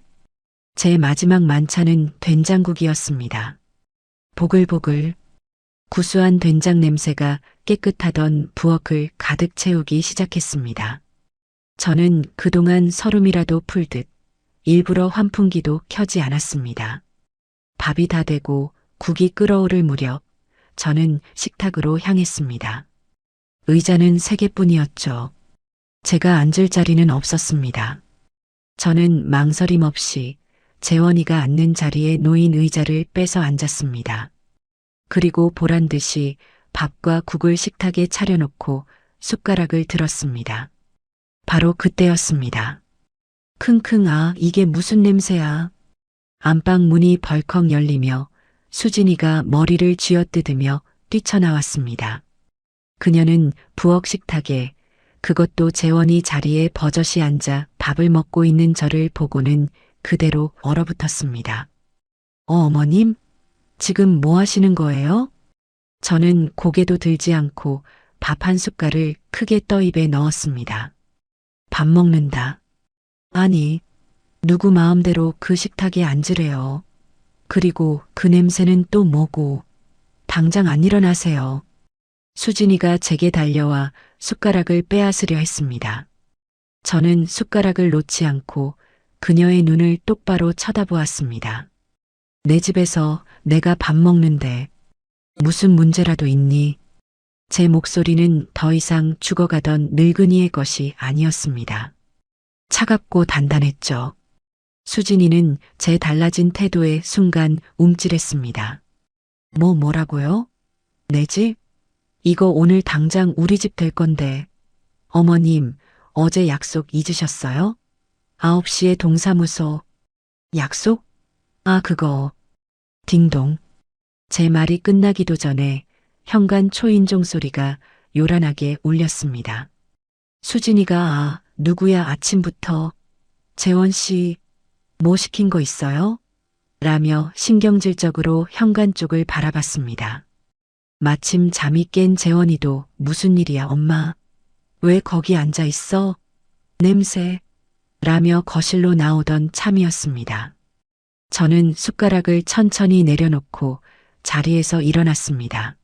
S3: 제 마지막 만찬은 된장국이었습니다. 보글보글 구수한 된장 냄새가 깨끗하던 부엌을 가득 채우기 시작했습니다. 저는 그동안 서름이라도 풀듯 일부러 환풍기도 켜지 않았습니다. 밥이 다 되고 국이 끓어오를 무렵 저는 식탁으로 향했습니다. 의자는 3개뿐이었죠. 제가 앉을 자리는 없었습니다. 저는 망설임 없이 재원이가 앉는 자리에 놓인 의자를 빼서 앉았습니다. 그리고 보란 듯이 밥과 국을 식탁에 차려놓고 숟가락을 들었습니다. 바로 그때였습니다. 킁킁, 아, 이게 무슨 냄새야. 안방 문이 벌컥 열리며 수진이가 머리를 쥐어뜯으며 뛰쳐나왔습니다. 그녀는 부엌 식탁에, 그것도 재원이 자리에 버젓이 앉아 밥을 먹고 있는 저를 보고는 그대로 얼어붙었습니다. 어머님? 지금 뭐 하시는 거예요? 저는 고개도 들지 않고 밥 한 숟갈을 크게 떠 입에 넣었습니다. 밥 먹는다. 아니, 누구 마음대로 그 식탁에 앉으래요. 그리고 그 냄새는 또 뭐고. 당장 안 일어나세요. 수진이가 제게 달려와 숟가락을 빼앗으려 했습니다. 저는 숟가락을 놓지 않고 그녀의 눈을 똑바로 쳐다보았습니다. 내 집에서 내가 밥 먹는데 무슨 문제라도 있니? 제 목소리는 더 이상 죽어가던 늙은이의 것이 아니었습니다. 차갑고 단단했죠. 수진이는 제 달라진 태도에 순간 움찔했습니다. 뭐라고요? 내 집? 이거 오늘 당장 우리 집 될 건데. 어머님, 어제 약속 잊으셨어요? 9시에 동사무소. 약속? 아, 그거. 딩동. 제 말이 끝나기도 전에 현관 초인종 소리가 요란하게 울렸습니다. 수진이가 아, 누구야 아침부터. 재원 씨, 뭐 시킨 거 있어요? 라며 신경질적으로 현관 쪽을 바라봤습니다. 마침 잠이 깬 재원이도 무슨 일이야 엄마? 왜 거기 앉아 있어? 냄새. 라며 거실로 나오던 참이었습니다. 저는 숟가락을 천천히 내려놓고 자리에서 일어났습니다.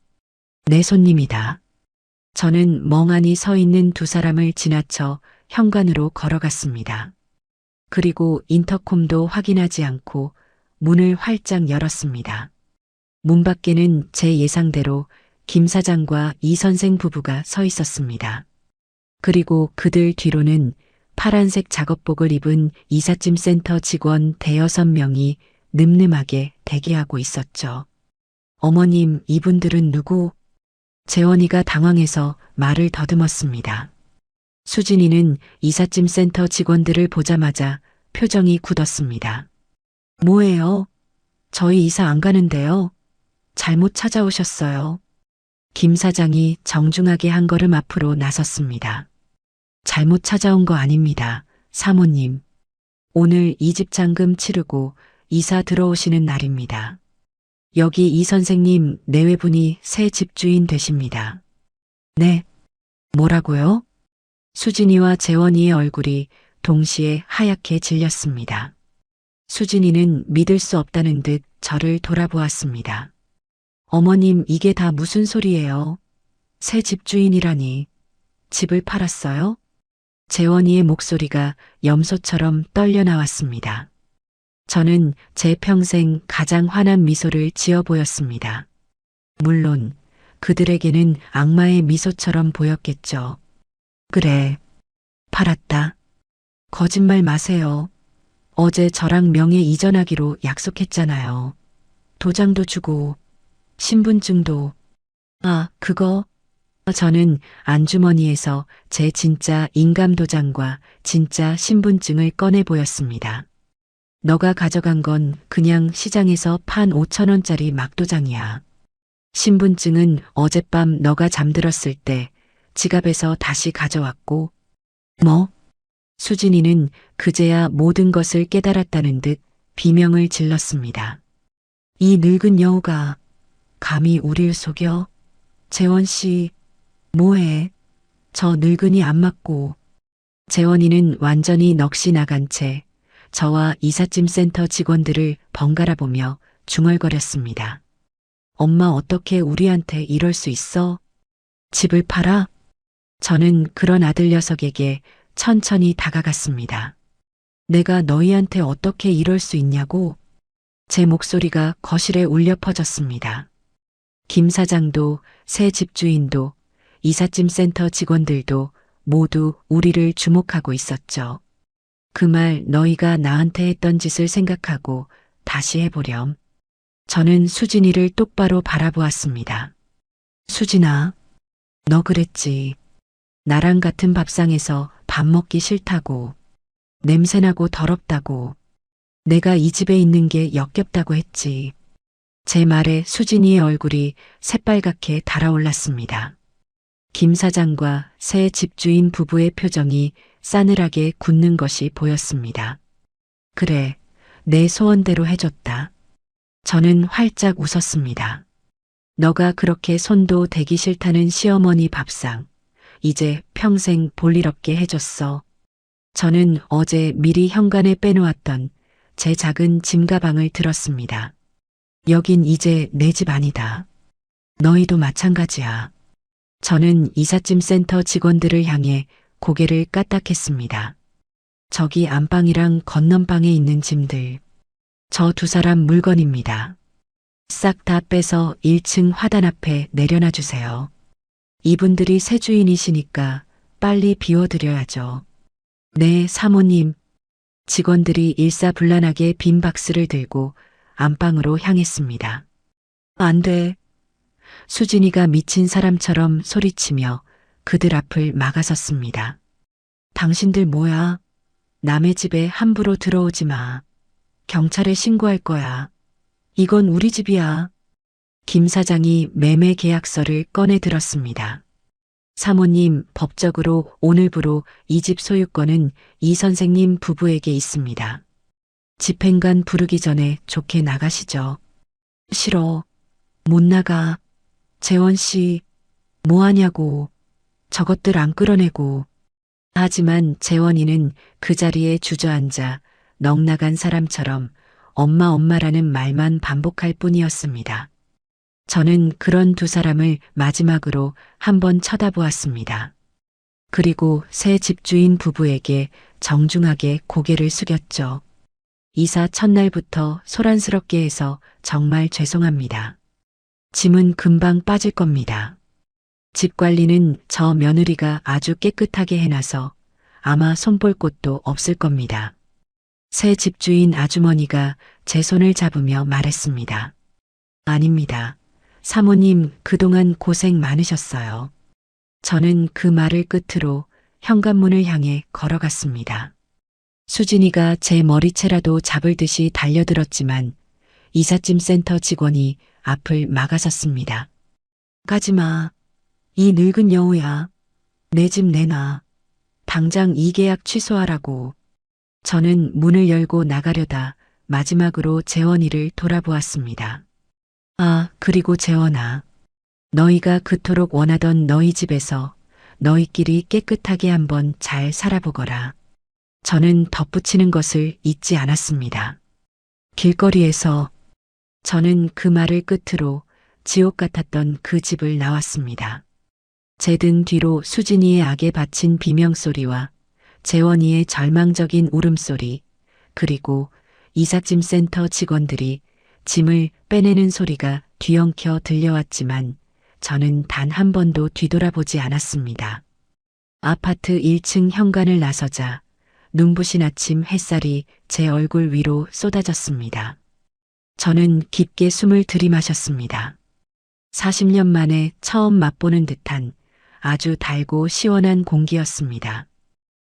S3: 내 손님이다. 저는 멍하니 서 있는 두 사람을 지나쳐 현관으로 걸어갔습니다. 그리고 인터콤도 확인하지 않고 문을 활짝 열었습니다. 문 밖에는 제 예상대로 김 사장과 이 선생 부부가 서 있었습니다. 그리고 그들 뒤로는 파란색 작업복을 입은 이삿짐 센터 직원 대여섯 명이 늠름하게 대기하고 있었죠. 어머님, 이분들은 누구? 재원이가 당황해서 말을 더듬었습니다. 수진이는 이삿짐 센터 직원들을 보자마자 표정이 굳었습니다. 뭐예요? 저희 이사 안 가는데요. 잘못 찾아오셨어요. 김 사장이 정중하게 한 걸음 앞으로 나섰습니다. 잘못 찾아온 거 아닙니다. 사모님. 오늘 이 집 잔금 치르고 이사 들어오시는 날입니다. 여기 이 선생님 내외분이 새 집주인 되십니다. 네. 뭐라고요? 수진이와 재원이의 얼굴이 동시에 하얗게 질렸습니다. 수진이는 믿을 수 없다는 듯 저를 돌아보았습니다. 어머님, 이게 다 무슨 소리예요? 새 집주인이라니. 집을 팔았어요? 재원이의 목소리가 염소처럼 떨려 나왔습니다. 저는 제 평생 가장 환한 미소를 지어 보였습니다. 물론 그들에게는 악마의 미소처럼 보였겠죠. 그래, 팔았다. 거짓말 마세요. 어제 저랑 명예 이전하기로 약속했잖아요. 도장도 주고 신분증도. 아, 그거. 저는 안주머니에서 제 진짜 인감도장과 진짜 신분증을 꺼내 보였습니다. 너가 가져간 건 그냥 시장에서 판 5,000원짜리 막도장이야. 신분증은 어젯밤 너가 잠들었을 때 지갑에서 다시 가져왔고. 뭐? 수진이는 그제야 모든 것을 깨달았다는 듯 비명을 질렀습니다. 이 늙은 여우가 감히 우릴 속여? 재원 씨, 뭐해? 저 늙은이 안 맞고. 재원이는 완전히 넋이 나간 채 저와 이삿짐 센터 직원들을 번갈아 보며 중얼거렸습니다. 엄마, 어떻게 우리한테 이럴 수 있어? 집을 팔아? 저는 그런 아들 녀석에게 천천히 다가갔습니다. 내가 너희한테 어떻게 이럴 수 있냐고? 제 목소리가 거실에 울려 퍼졌습니다. 김 사장도 새 집주인도 이삿짐 센터 직원들도 모두 우리를 주목하고 있었죠. 그 말 너희가 나한테 했던 짓을 생각하고 다시 해보렴. 저는 수진이를 똑바로 바라보았습니다. 수진아, 너 그랬지. 나랑 같은 밥상에서 밥 먹기 싫다고. 냄새나고 더럽다고. 내가 이 집에 있는 게 역겹다고 했지. 제 말에 수진이의 얼굴이 새빨갛게 달아올랐습니다. 김 사장과 새 집주인 부부의 표정이 싸늘하게 굳는 것이 보였습니다. 그래, 내 소원대로 해줬다. 저는 활짝 웃었습니다. 너가 그렇게 손도 대기 싫다는 시어머니 밥상, 이제 평생 볼 일 없게 해줬어. 저는 어제 미리 현관에 빼놓았던 제 작은 짐가방을 들었습니다. 여긴 이제 내 집 아니다. 너희도 마찬가지야. 저는 이삿짐 센터 직원들을 향해 고개를 까딱했습니다. 저기 안방이랑 건넌방에 있는 짐들. 저 두 사람 물건입니다. 싹 다 빼서 1층 화단 앞에 내려놔 주세요. 이분들이 새 주인이시니까 빨리 비워드려야죠. 네, 사모님. 직원들이 일사불란하게 빈 박스를 들고 안방으로 향했습니다. 안 돼. 수진이가 미친 사람처럼 소리치며 그들 앞을 막아섰습니다. 당신들 뭐야? 남의 집에 함부로 들어오지 마. 경찰에 신고할 거야. 이건 우리 집이야. 김 사장이 매매 계약서를 꺼내 들었습니다. 사모님, 법적으로 오늘부로 이 집 소유권은 이 선생님 부부에게 있습니다. 집행관 부르기 전에 좋게 나가시죠. 싫어. 못 나가. 재원 씨, 뭐 하냐고. 저것들 안 끌어내고. 하지만 재원이는 그 자리에 주저앉아 넋나간 사람처럼 엄마라는 말만 반복할 뿐이었습니다. 저는 그런 두 사람을 마지막으로 한번 쳐다보았습니다. 그리고 새 집주인 부부에게 정중하게 고개를 숙였죠. 이사 첫날부터 소란스럽게 해서 정말 죄송합니다. 짐은 금방 빠질 겁니다. 집 관리는 저 며느리가 아주 깨끗하게 해놔서 아마 손볼 곳도 없을 겁니다. 새 집주인 아주머니가 제 손을 잡으며 말했습니다. 아닙니다. 사모님 그동안 고생 많으셨어요. 저는 그 말을 끝으로 현관문을 향해 걸어갔습니다. 수진이가 제 머리채라도 잡을 듯이 달려들었지만 이삿짐 센터 직원이 앞을 막아섰습니다. 가지마. 이 늙은 여우야. 내 집 내놔. 당장 이 계약 취소하라고. 저는 문을 열고 나가려다 마지막으로 재원이를 돌아보았습니다. 아, 그리고 재원아. 너희가 그토록 원하던 너희 집에서 너희끼리 깨끗하게 한번 잘 살아보거라. 저는 덧붙이는 것을 잊지 않았습니다. 길거리에서 저는 그 말을 끝으로 지옥 같았던 그 집을 나왔습니다. 제 등 뒤로 수진이의 악에 바친 비명소리와 재원이의 절망적인 울음소리, 그리고 이삿짐 센터 직원들이 짐을 빼내는 소리가 뒤엉켜 들려왔지만 저는 단 한 번도 뒤돌아보지 않았습니다. 아파트 1층 현관을 나서자 눈부신 아침 햇살이 제 얼굴 위로 쏟아졌습니다. 저는 깊게 숨을 들이마셨습니다. 40년 만에 처음 맛보는 듯한 아주 달고 시원한 공기였습니다.